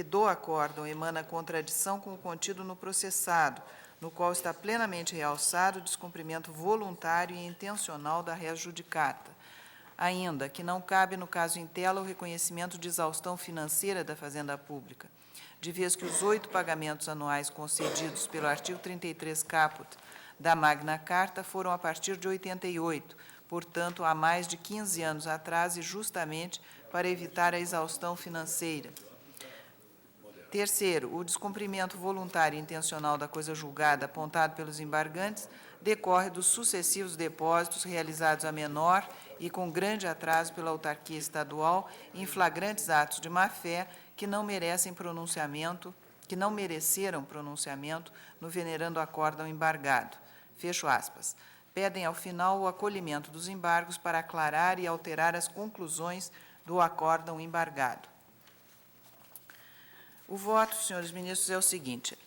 do acórdão emana contradição com o contido no processado, no qual está plenamente realçado o descumprimento voluntário e intencional da res judicata. Ainda que não cabe, no caso em tela, o reconhecimento de exaustão financeira da Fazenda Pública, de vez que os 8 pagamentos anuais concedidos pelo artigo 33 caput da Magna Carta foram a partir de 88, portanto, há mais de 15 anos atrás, e justamente para evitar a exaustão financeira. Terceiro, o descumprimento voluntário e intencional da coisa julgada apontado pelos embargantes decorre dos sucessivos depósitos realizados a menor e com grande atraso pela autarquia estadual em flagrantes atos de má-fé que não mereceram pronunciamento no venerando acórdão embargado. Fecho aspas. Pedem, ao final, o acolhimento dos embargos para aclarar e alterar as conclusões do acórdão embargado. O voto, senhores ministros, é o seguinte.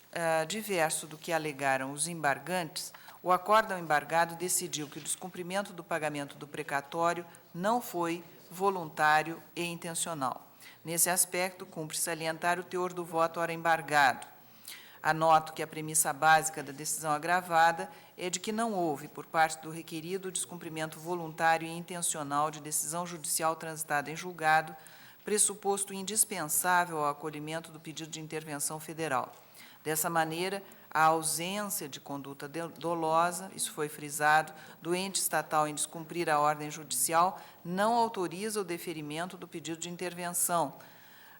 Diverso do que alegaram os embargantes, o acórdão embargado decidiu que o descumprimento do pagamento do precatório não foi voluntário e intencional. Nesse aspecto, cumpre salientar o teor do voto ora embargado. Anoto que a premissa básica da decisão agravada é de que não houve, por parte do requerido, o descumprimento voluntário e intencional de decisão judicial transitada em julgado, pressuposto indispensável ao acolhimento do pedido de intervenção federal. Dessa maneira, a ausência de conduta dolosa, isso foi frisado, do ente estatal em descumprir a ordem judicial, não autoriza o deferimento do pedido de intervenção,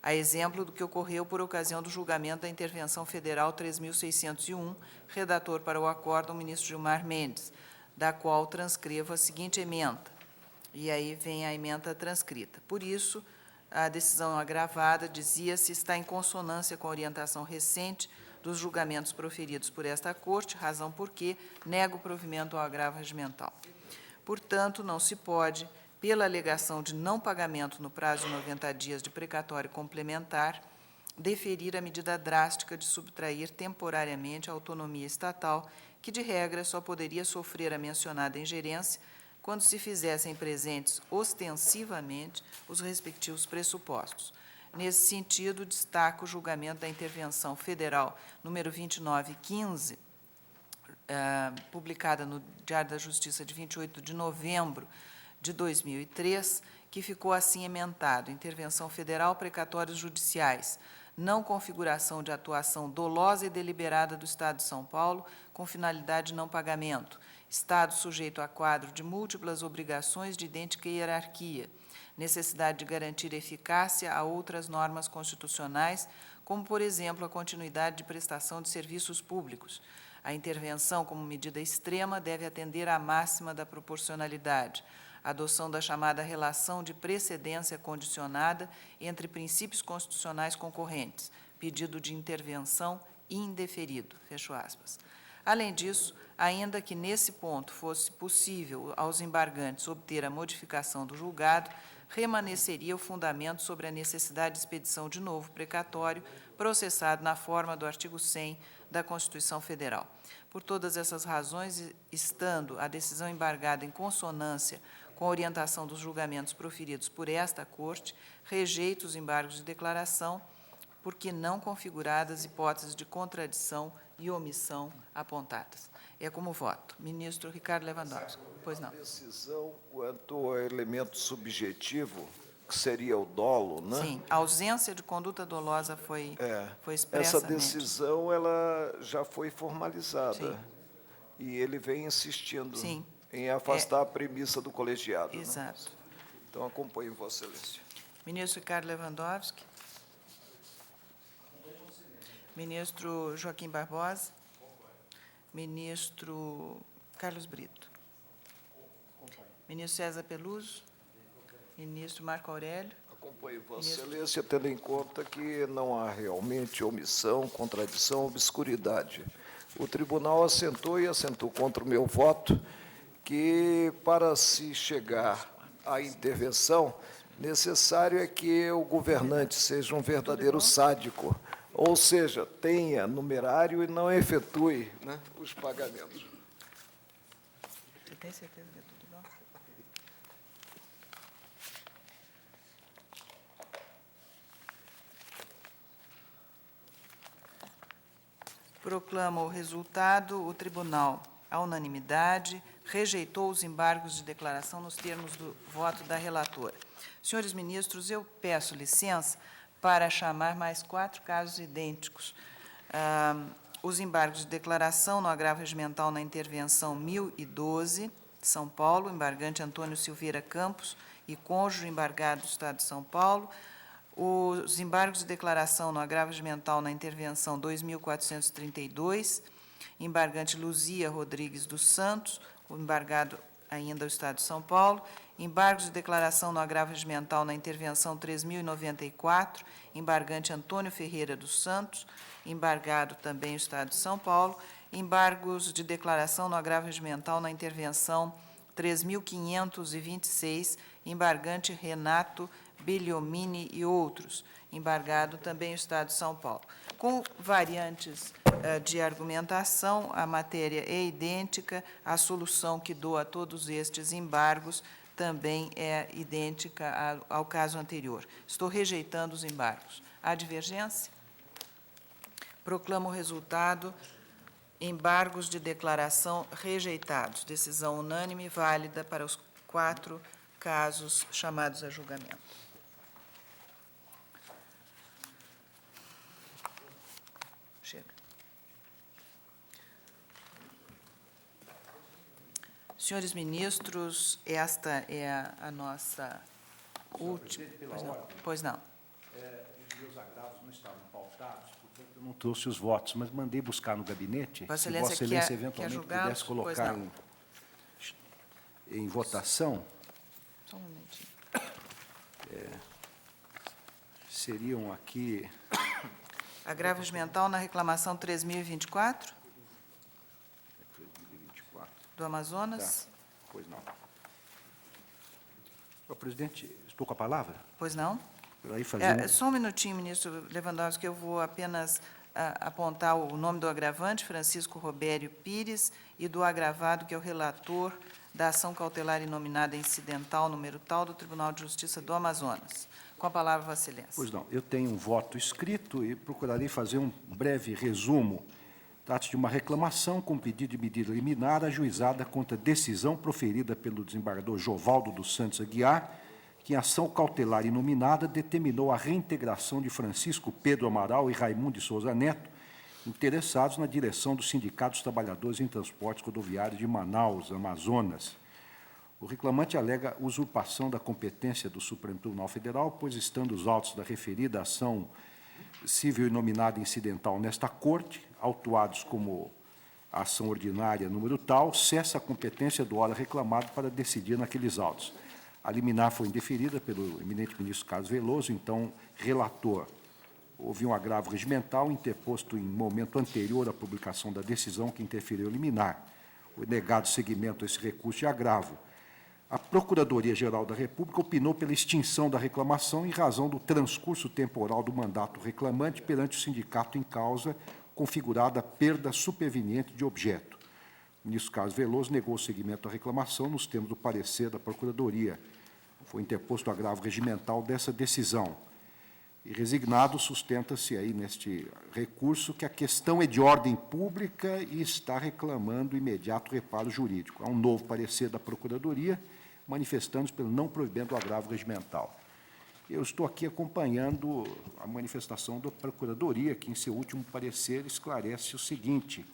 a exemplo do que ocorreu por ocasião do julgamento da Intervenção Federal 3.601, redator para o acórdão, o ministro Gilmar Mendes, da qual transcrevo a seguinte ementa. E aí vem a ementa transcrita. Por isso, a decisão agravada, dizia-se, está em consonância com a orientação recente dos julgamentos proferidos por esta Corte, razão por que nega o provimento ao agravo regimental. Portanto, não se pode, pela alegação de não pagamento no prazo de 90 dias de precatório complementar, deferir a medida drástica de subtrair temporariamente a autonomia estatal, que, de regra, só poderia sofrer a mencionada ingerência quando se fizessem presentes ostensivamente os respectivos pressupostos. Nesse sentido, destaco o julgamento da Intervenção Federal número 2915, publicada no Diário da Justiça de 28 de novembro de 2003, que ficou assim ementado: Intervenção Federal, precatórios judiciais, não configuração de atuação dolosa e deliberada do Estado de São Paulo, com finalidade de não pagamento, Estado sujeito a quadro de múltiplas obrigações de idêntica hierarquia, necessidade de garantir eficácia a outras normas constitucionais, como, por exemplo, a continuidade de prestação de serviços públicos. A intervenção, como medida extrema, deve atender à máxima da proporcionalidade, a adoção da chamada relação de precedência condicionada entre princípios constitucionais concorrentes, pedido de intervenção indeferido, fecho aspas. Além disso, ainda que nesse ponto fosse possível aos embargantes obter a modificação do julgado, remanesceria o fundamento sobre a necessidade de expedição de novo precatório, processado na forma do artigo 100 da Constituição Federal. Por todas essas razões, estando a decisão embargada em consonância com a orientação dos julgamentos proferidos por esta Corte, rejeito os embargos de declaração, porque não configuradas hipóteses de contradição e omissão apontadas. É como voto. Ministro Ricardo Lewandowski. Pois não. A decisão quanto ao elemento subjetivo, que seria o dolo, né? Sim, a ausência de conduta dolosa foi expressamente. Essa decisão ela já foi formalizada. Sim. E ele vem insistindo Sim. em afastar a premissa do colegiado. Exato. Né? Então, acompanho, Vossa Excelência. Ministro Ricardo Lewandowski. Ministro Joaquim Barbosa. Ministro Carlos Brito. Ministro César Peluso. Ministro Marco Aurélio. Acompanho, Vossa Excelência, tendo em conta que não há realmente omissão, contradição, obscuridade. O tribunal assentou e assentou contra o meu voto que, para se chegar à intervenção, necessário é que o governante seja um verdadeiro sádico, ou seja, tenha numerário e não efetue, né, os pagamentos. Você tem certeza que é tudo igual? Proclama o resultado. O tribunal, à unanimidade, rejeitou os embargos de declaração nos termos do voto da relatora. Senhores ministros, eu peço licença para chamar mais 4 casos idênticos. Os embargos de declaração no agravo regimental na intervenção 1012, São Paulo, embargante Antônio Silveira Campos e cônjuge embargado do Estado de São Paulo. Os embargos de declaração no agravo regimental na intervenção 2432, embargante Luzia Rodrigues dos Santos, o embargado ainda o Estado de São Paulo, embargos de declaração no agravo regimental na intervenção 3094, embargante Antônio Ferreira dos Santos, embargado também o Estado de São Paulo, embargos de declaração no agravo regimental na intervenção 3526, embargante Renato Belliomini e outros, embargado também o Estado de São Paulo. Com variantes de argumentação, a matéria é idêntica, a solução que dou a todos estes embargos também é idêntica ao caso anterior. Estou rejeitando os embargos. Há divergência? Proclamo o resultado: embargos de declaração rejeitados. Decisão unânime válida para os 4 casos chamados a julgamento. Chega. Senhores ministros, esta é a nossa última... Pois não. Os meus agravos não estavam pautados, portanto, eu não trouxe os votos, mas mandei buscar no gabinete. Vossa Se Excelência Vossa Excelência quer eventualmente julgá-los? pudesse Pois colocar não. em votação, Só um momentinho. seriam aqui... Agravo regimental na reclamação 3024, 2024. do Amazonas. Pois não. Senhor presidente, estou com a palavra? Pois não? Para aí fazer Só um minutinho, ministro Lewandowski, que eu vou apenas apontar o nome do agravante, Francisco Robério Pires, e do agravado, que é o relator da ação cautelar inominada incidental número tal do Tribunal de Justiça do Amazonas. Com a palavra, Vossa Excelência. Pois não, eu tenho um voto escrito e procurarei fazer um breve resumo. Trata-se de uma reclamação com pedido de medida liminar ajuizada contra decisão proferida pelo desembargador Jovaldo dos Santos Aguiar, que em ação cautelar inominada determinou a reintegração de Francisco Pedro Amaral e Raimundo de Souza Neto, interessados na direção do Sindicato dos Trabalhadores em Transportes Rodoviários de Manaus, Amazonas. O reclamante alega usurpação da competência do Supremo Tribunal Federal, pois, estando os autos da referida ação civil inominada incidental nesta Corte, autuados como a ação ordinária número tal, cessa a competência do órgão reclamado para decidir naqueles autos. A liminar foi indeferida pelo eminente ministro Carlos Veloso, então relator. Houve um agravo regimental interposto em momento anterior à publicação da decisão que interferiu liminar. Foi negado seguimento a esse recurso de agravo. A Procuradoria-Geral da República opinou pela extinção da reclamação em razão do transcurso temporal do mandato reclamante perante o sindicato em causa, configurada perda superveniente de objeto. O ministro Carlos Veloso negou o seguimento à reclamação nos termos do parecer da Procuradoria. Foi interposto o agravo regimental dessa decisão. E, resignado, sustenta-se aí neste recurso que a questão é de ordem pública e está reclamando imediato reparo jurídico. Há um novo parecer da Procuradoria, manifestando-se pelo não provimento do agravo regimental. Eu estou aqui acompanhando a manifestação da Procuradoria, que, em seu último parecer, esclarece o seguinte,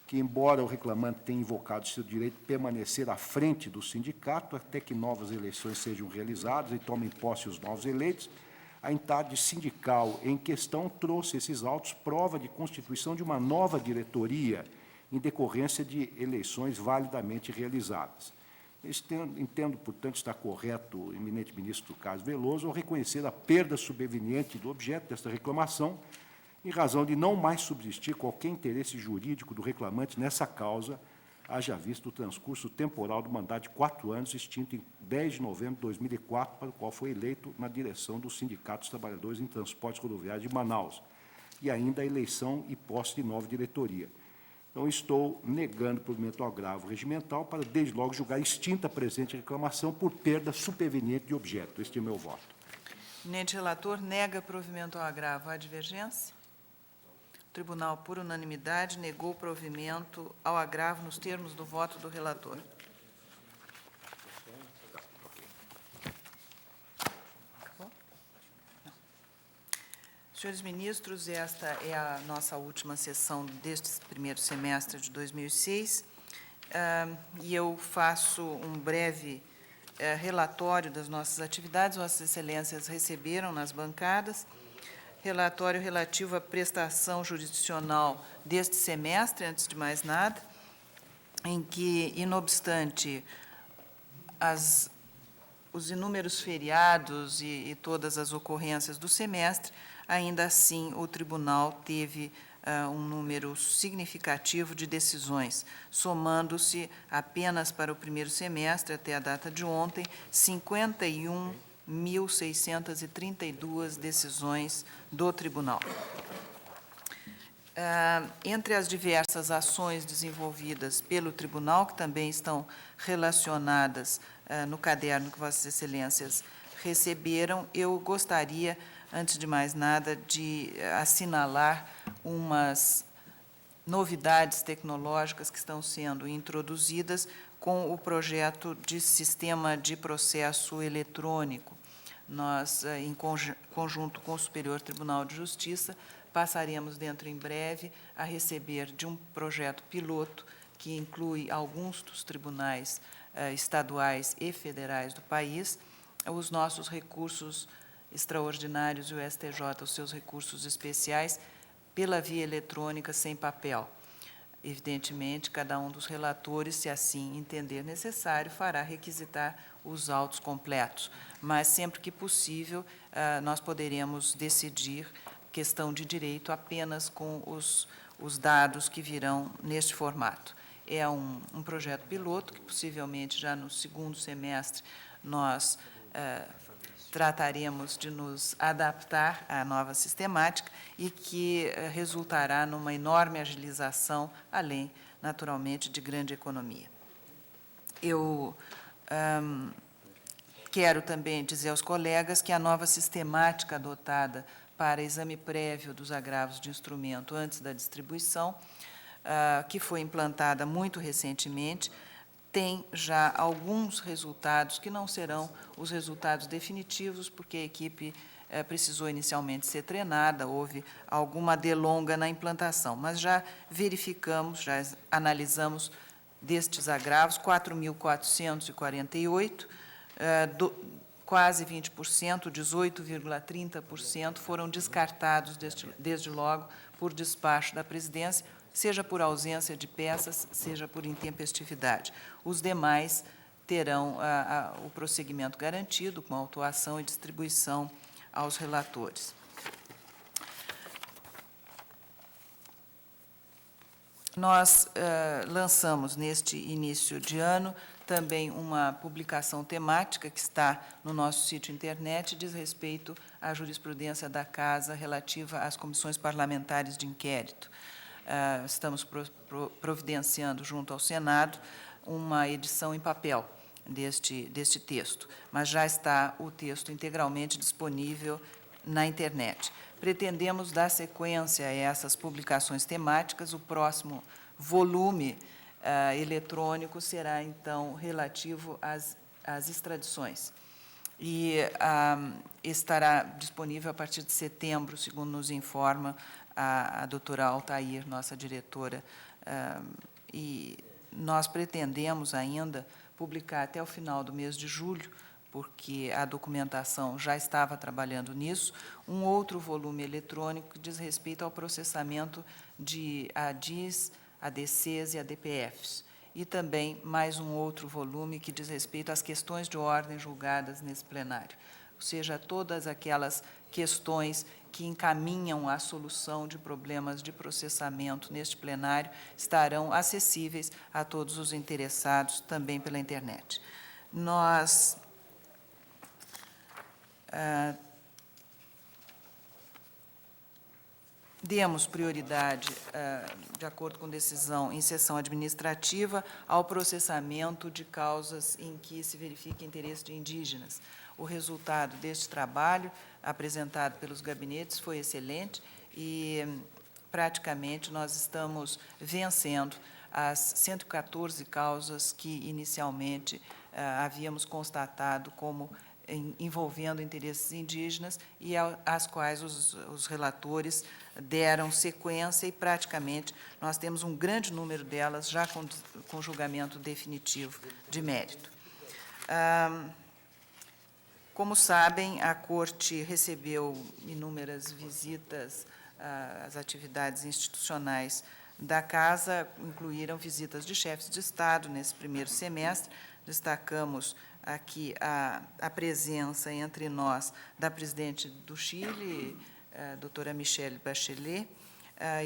que, embora o reclamante tenha invocado seu direito de permanecer à frente do sindicato até que novas eleições sejam realizadas e tomem posse os novos eleitos, a entidade sindical em questão trouxe esses autos prova de constituição de uma nova diretoria em decorrência de eleições validamente realizadas. Entendo, portanto, estar correto o eminente ministro Carlos Veloso ao reconhecer a perda sobreveniente do objeto desta reclamação, em razão de não mais subsistir qualquer interesse jurídico do reclamante nessa causa, haja visto o transcurso temporal do mandato de 4 anos, extinto em 10 de novembro de 2004, para o qual foi eleito na direção do Sindicato dos Trabalhadores em Transportes Rodoviários de Manaus, e ainda a eleição e posse de nova diretoria. Então, estou negando o provimento ao agravo regimental para, desde logo, julgar extinta a presente reclamação por perda superveniente de objeto. Este é o meu voto. O eminente relator nega provimento ao agravo. Há divergência? O tribunal, por unanimidade, negou o provimento ao agravo nos termos do voto do relator. Acabou? Não. Senhores ministros, esta é a nossa última sessão deste primeiro semestre de 2006, e eu faço um breve relatório das nossas atividades. Vossas Excelências receberam nas bancadas. Relatório relativo à prestação jurisdicional deste semestre, antes de mais nada, em que, inobstante os inúmeros feriados e todas as ocorrências do semestre, ainda assim o tribunal teve um número significativo de decisões, somando-se apenas para o primeiro semestre, até a data de ontem, 51.632 decisões do tribunal. Entre as diversas ações desenvolvidas pelo tribunal, que também estão relacionadas no caderno que Vossas Excelências receberam, eu gostaria, antes de mais nada, de assinalar umas novidades tecnológicas que estão sendo introduzidas com o projeto de sistema de processo eletrônico. Nós, em conjunto com o Superior Tribunal de Justiça, passaremos dentro em breve a receber de um projeto piloto que inclui alguns dos tribunais estaduais e federais do país, os nossos recursos extraordinários e o STJ, os seus recursos especiais, pela via eletrônica, sem papel. Evidentemente, cada um dos relatores, se assim entender necessário, fará requisitar os autos completos, mas sempre que possível, nós poderemos decidir questão de direito apenas com os dados que virão neste formato. É um projeto piloto que, possivelmente, já no segundo semestre, nós trataremos de nos adaptar à nova sistemática e que resultará numa enorme agilização, além, naturalmente, de grande economia. Eu quero também dizer aos colegas que a nova sistemática adotada para exame prévio dos agravos de instrumento antes da distribuição, que foi implantada muito recentemente, tem já alguns resultados que não serão os resultados definitivos, porque a equipe precisou inicialmente ser treinada, houve alguma delonga na implantação, mas já verificamos, já analisamos destes agravos, 4.448, quase 20%, 18,30%, foram descartados desde logo por despacho da presidência, seja por ausência de peças, seja por intempestividade. Os demais terão o prosseguimento garantido, com autuação e distribuição aos relatores. Nós lançamos, neste início de ano, também uma publicação temática que está no nosso sítio internet, diz respeito à jurisprudência da Casa relativa às comissões parlamentares de inquérito. Estamos providenciando, junto ao Senado, uma edição em papel deste texto, mas já está o texto integralmente disponível na internet. Pretendemos dar sequência a essas publicações temáticas. O próximo volume eletrônico será, então, relativo às extradições. E estará disponível a partir de setembro, segundo nos informa a doutora Altair, nossa diretora, e nós pretendemos ainda publicar até o final do mês de julho, porque a documentação já estava trabalhando nisso, um outro volume eletrônico que diz respeito ao processamento de ADIs, ADCs e ADPFs, e também mais um outro volume que diz respeito às questões de ordem julgadas nesse plenário, ou seja, todas aquelas questões que encaminham a solução de problemas de processamento neste plenário estarão acessíveis a todos os interessados, também pela internet. Nós demos prioridade, de acordo com decisão em sessão administrativa, ao processamento de causas em que se verifique interesse de indígenas. O resultado deste trabalho, apresentado pelos gabinetes, foi excelente e, praticamente, nós estamos vencendo as 114 causas que, inicialmente, havíamos constatado como envolvendo interesses indígenas e às quais os relatores deram sequência e, praticamente, nós temos um grande número delas já com julgamento definitivo de mérito. Como sabem, a Corte recebeu inúmeras visitas às atividades institucionais da Casa, incluíram visitas de chefes de Estado nesse primeiro semestre. Destacamos aqui a presença entre nós da presidente do Chile, doutora Michelle Bachelet,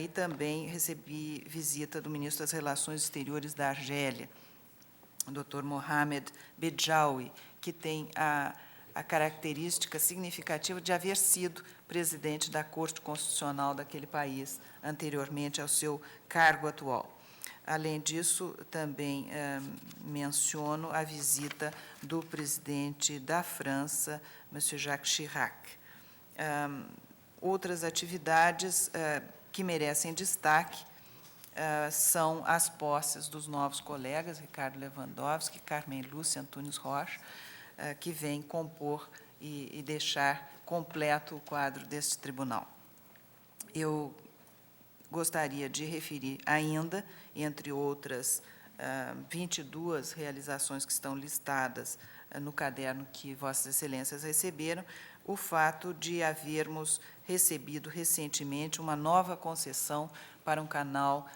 e também recebi visita do ministro das Relações Exteriores da Argélia, o doutor Mohamed Bedjaoui, que tem a característica significativa de haver sido presidente da Corte Constitucional daquele país anteriormente ao seu cargo atual. Além disso, também menciono a visita do presidente da França, Monsieur Jacques Chirac. Outras atividades que merecem destaque são as posses dos novos colegas, Ricardo Lewandowski, Carmen Lúcia Antunes Rocha, que vêm compor e deixar completo o quadro deste tribunal. Eu gostaria de referir ainda, entre outras 22 realizações que estão listadas no caderno que Vossas Excelências receberam, o fato de havermos recebido recentemente uma nova concessão para um canal,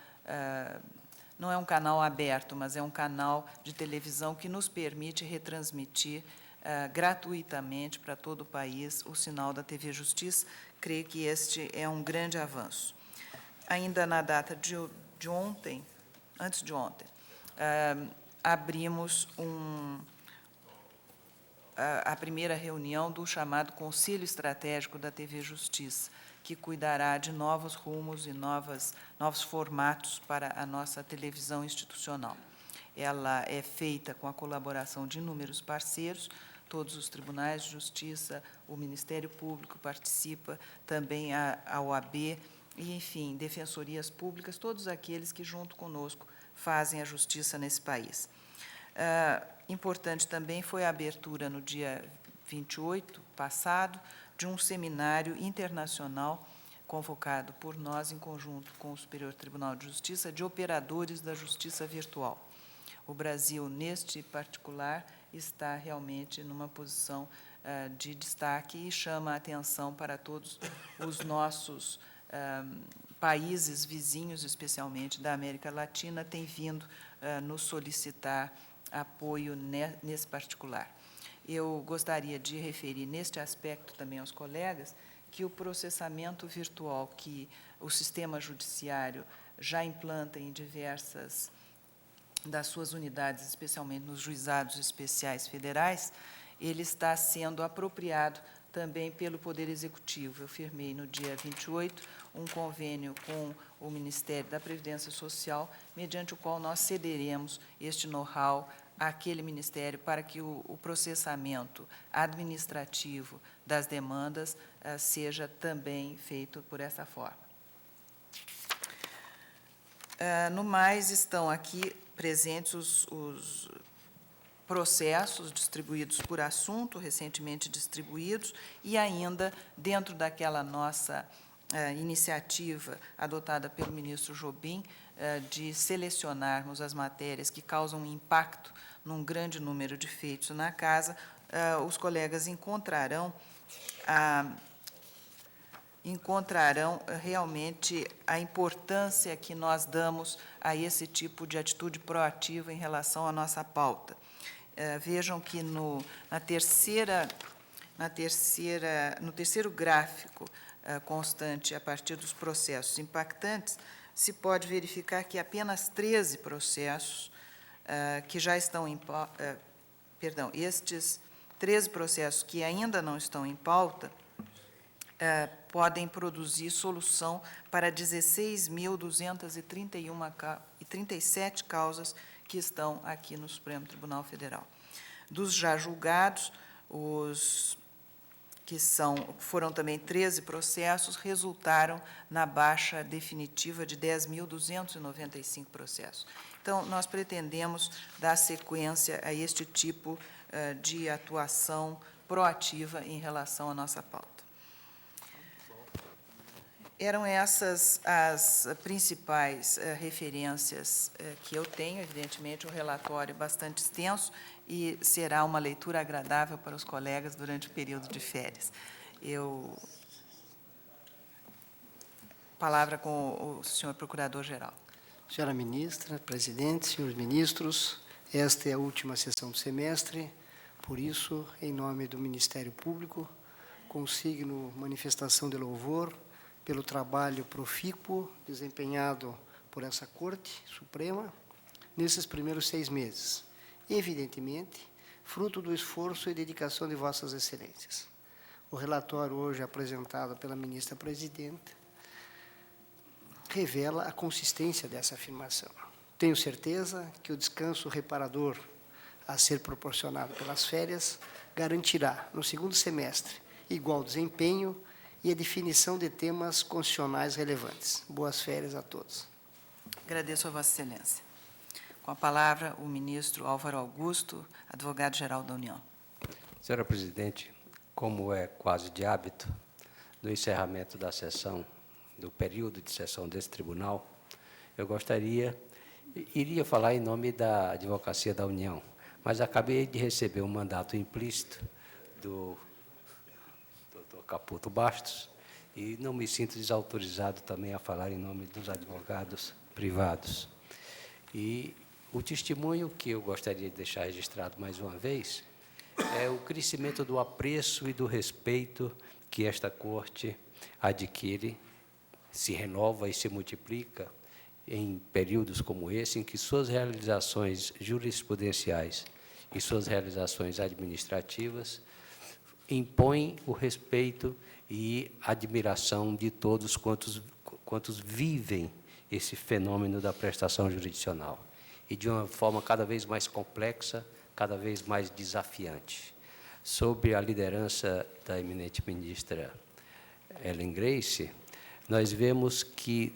não é um canal aberto, mas é um canal de televisão que nos permite retransmitir gratuitamente para todo o país o sinal da TV Justiça. Creio que este é um grande avanço. Ainda na data de ontem, antes de ontem, abrimos a primeira reunião do chamado Conselho Estratégico da TV Justiça, que cuidará de novos rumos e novos formatos para a nossa televisão institucional. Ela é feita com a colaboração de inúmeros parceiros, todos os tribunais de justiça, o Ministério Público participa, também a OAB, e, enfim, defensorias públicas, todos aqueles que, junto conosco, fazem a justiça nesse país. Importante também foi a abertura, no dia 28 passado, de um seminário internacional convocado por nós, em conjunto com o Superior Tribunal de Justiça, de operadores da justiça virtual. O Brasil, neste particular, está realmente numa posição de destaque e chama a atenção para todos os nossos países vizinhos, especialmente da América Latina, tem vindo nos solicitar apoio nesse particular. Eu gostaria de referir neste aspecto também aos colegas que o processamento virtual que o sistema judiciário já implanta em diversas das suas unidades, especialmente nos juizados especiais federais, ele está sendo apropriado também pelo Poder Executivo. Eu firmei no dia 28 um convênio com o Ministério da Previdência Social, mediante o qual nós cederemos este know-how àquele ministério para que o processamento administrativo das demandas seja também feito por essa forma. No mais, estão aqui presentes os processos distribuídos por assunto, recentemente distribuídos, e ainda, dentro daquela nossa iniciativa adotada pelo ministro Jobim, de selecionarmos as matérias que causam impacto num grande número de feitos na Casa, os colegas encontrarão realmente a importância que nós damos a esse tipo de atitude proativa em relação à nossa pauta. Vejam que no terceiro gráfico constante, a partir dos processos impactantes, se pode verificar que apenas 13 processos que já estão em pauta, estes 13 processos que ainda não estão em pauta, podem produzir solução para 16.237 causas que estão aqui no Supremo Tribunal Federal. Dos já julgados, foram também 13 processos, resultaram na baixa definitiva de 10.295 processos. Então, nós pretendemos dar sequência a este tipo de atuação proativa em relação à nossa pauta. Eram essas as principais referências que eu tenho. Evidentemente, o relatório é bastante extenso e será uma leitura agradável para os colegas durante o período de férias. Palavra com o senhor Procurador-Geral. Senhora Ministra, Presidente, senhores ministros, esta é a última sessão do semestre, por isso, em nome do Ministério Público, consigno manifestação de louvor pelo trabalho profícuo desempenhado por essa Corte Suprema nesses primeiros 6 meses. Evidentemente, fruto do esforço e dedicação de Vossas Excelências. O relatório hoje apresentado pela Ministra Presidente revela a consistência dessa afirmação. Tenho certeza que o descanso reparador a ser proporcionado pelas férias garantirá, no segundo semestre, igual desempenho e a definição de temas constitucionais relevantes. Boas férias a todos. Agradeço a Vossa Excelência. Com a palavra, o ministro Álvaro Augusto, advogado-geral da União. Senhora Presidente, como é quase de hábito, no encerramento da sessão, do período de sessão desse tribunal, eu iria falar em nome da Advocacia da União, mas acabei de receber um mandato implícito do Dr. Caputo Bastos e não me sinto desautorizado também a falar em nome dos advogados privados. E o testemunho que eu gostaria de deixar registrado mais uma vez é o crescimento do apreço e do respeito que esta Corte adquire, se renova e se multiplica em períodos como esse, em que suas realizações jurisprudenciais e suas realizações administrativas impõem o respeito e admiração de todos quantos vivem esse fenômeno da prestação jurisdicional, e de uma forma cada vez mais complexa, cada vez mais desafiante. Sob a liderança da eminente ministra Ellen Grace, nós vemos que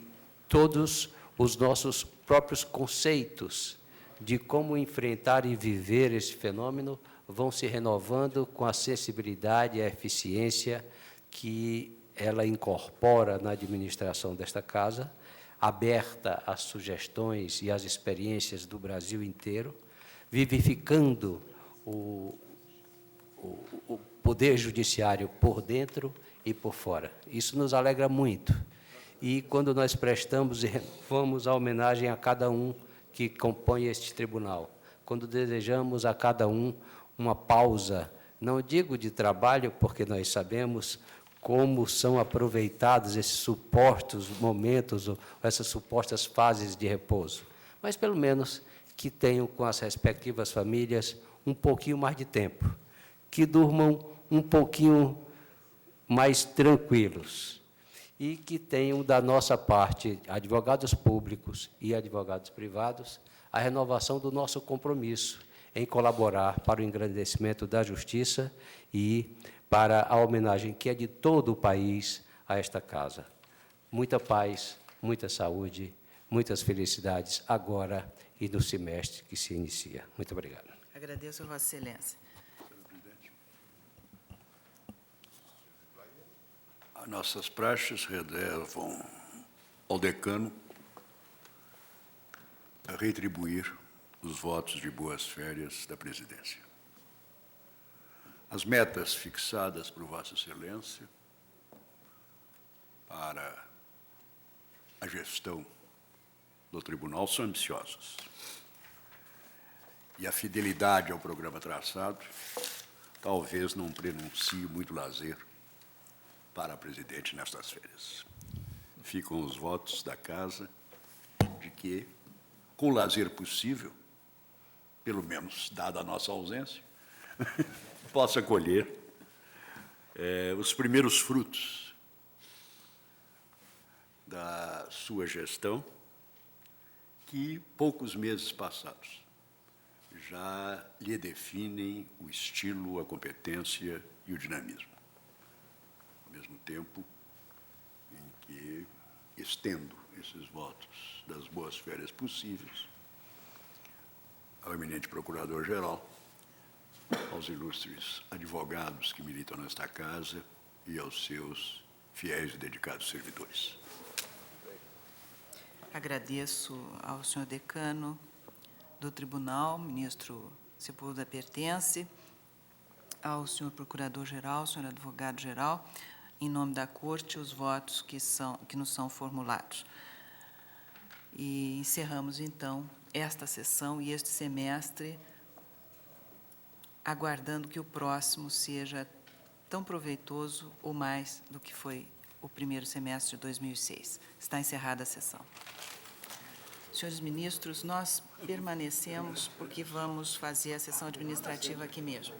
todos os nossos próprios conceitos de como enfrentar e viver esse fenômeno vão se renovando com a sensibilidade e a eficiência que ela incorpora na administração desta casa, aberta às sugestões e às experiências do Brasil inteiro, vivificando o Poder Judiciário por dentro e por fora. Isso nos alegra muito. E quando nós prestamos e renovamos a homenagem a cada um que compõe este tribunal, quando desejamos a cada um uma pausa, não digo de trabalho, porque nós sabemos como são aproveitados esses supostos momentos, ou essas supostas fases de repouso, mas pelo menos que tenham com as respectivas famílias um pouquinho mais de tempo, que durmam um pouquinho mais tranquilos e que tenham da nossa parte, advogados públicos e advogados privados, a renovação do nosso compromisso em colaborar para o engrandecimento da justiça e para a homenagem que é de todo o país a esta casa. Muita paz, muita saúde, muitas felicidades agora e no semestre que se inicia. Muito obrigado. Agradeço a Vossa Excelência. Nossas praxes reservam ao decano a retribuir os votos de boas férias da presidência. As metas fixadas por Vossa Excelência para a gestão do tribunal são ambiciosas. E a fidelidade ao programa traçado talvez não prenuncie muito lazer para a presidente nestas férias. Ficam os votos da casa de que, com o lazer possível, pelo menos dada a nossa ausência, possa colher os primeiros frutos da sua gestão, que, poucos meses passados, já lhe definem o estilo, a competência e o dinamismo. Ao mesmo tempo em que estendo esses votos das boas férias possíveis ao eminente Procurador-Geral, aos ilustres advogados que militam nesta casa e aos seus fiéis e dedicados servidores. Agradeço ao senhor decano do tribunal, ministro Sepúlveda Pertence, ao senhor procurador-geral, senhor advogado-geral, em nome da Corte, os votos que nos são formulados. E encerramos, então, esta sessão e este semestre, aguardando que o próximo seja tão proveitoso ou mais do que foi o primeiro semestre de 2006. Está encerrada a sessão. Senhores ministros, nós permanecemos porque vamos fazer a sessão administrativa aqui mesmo.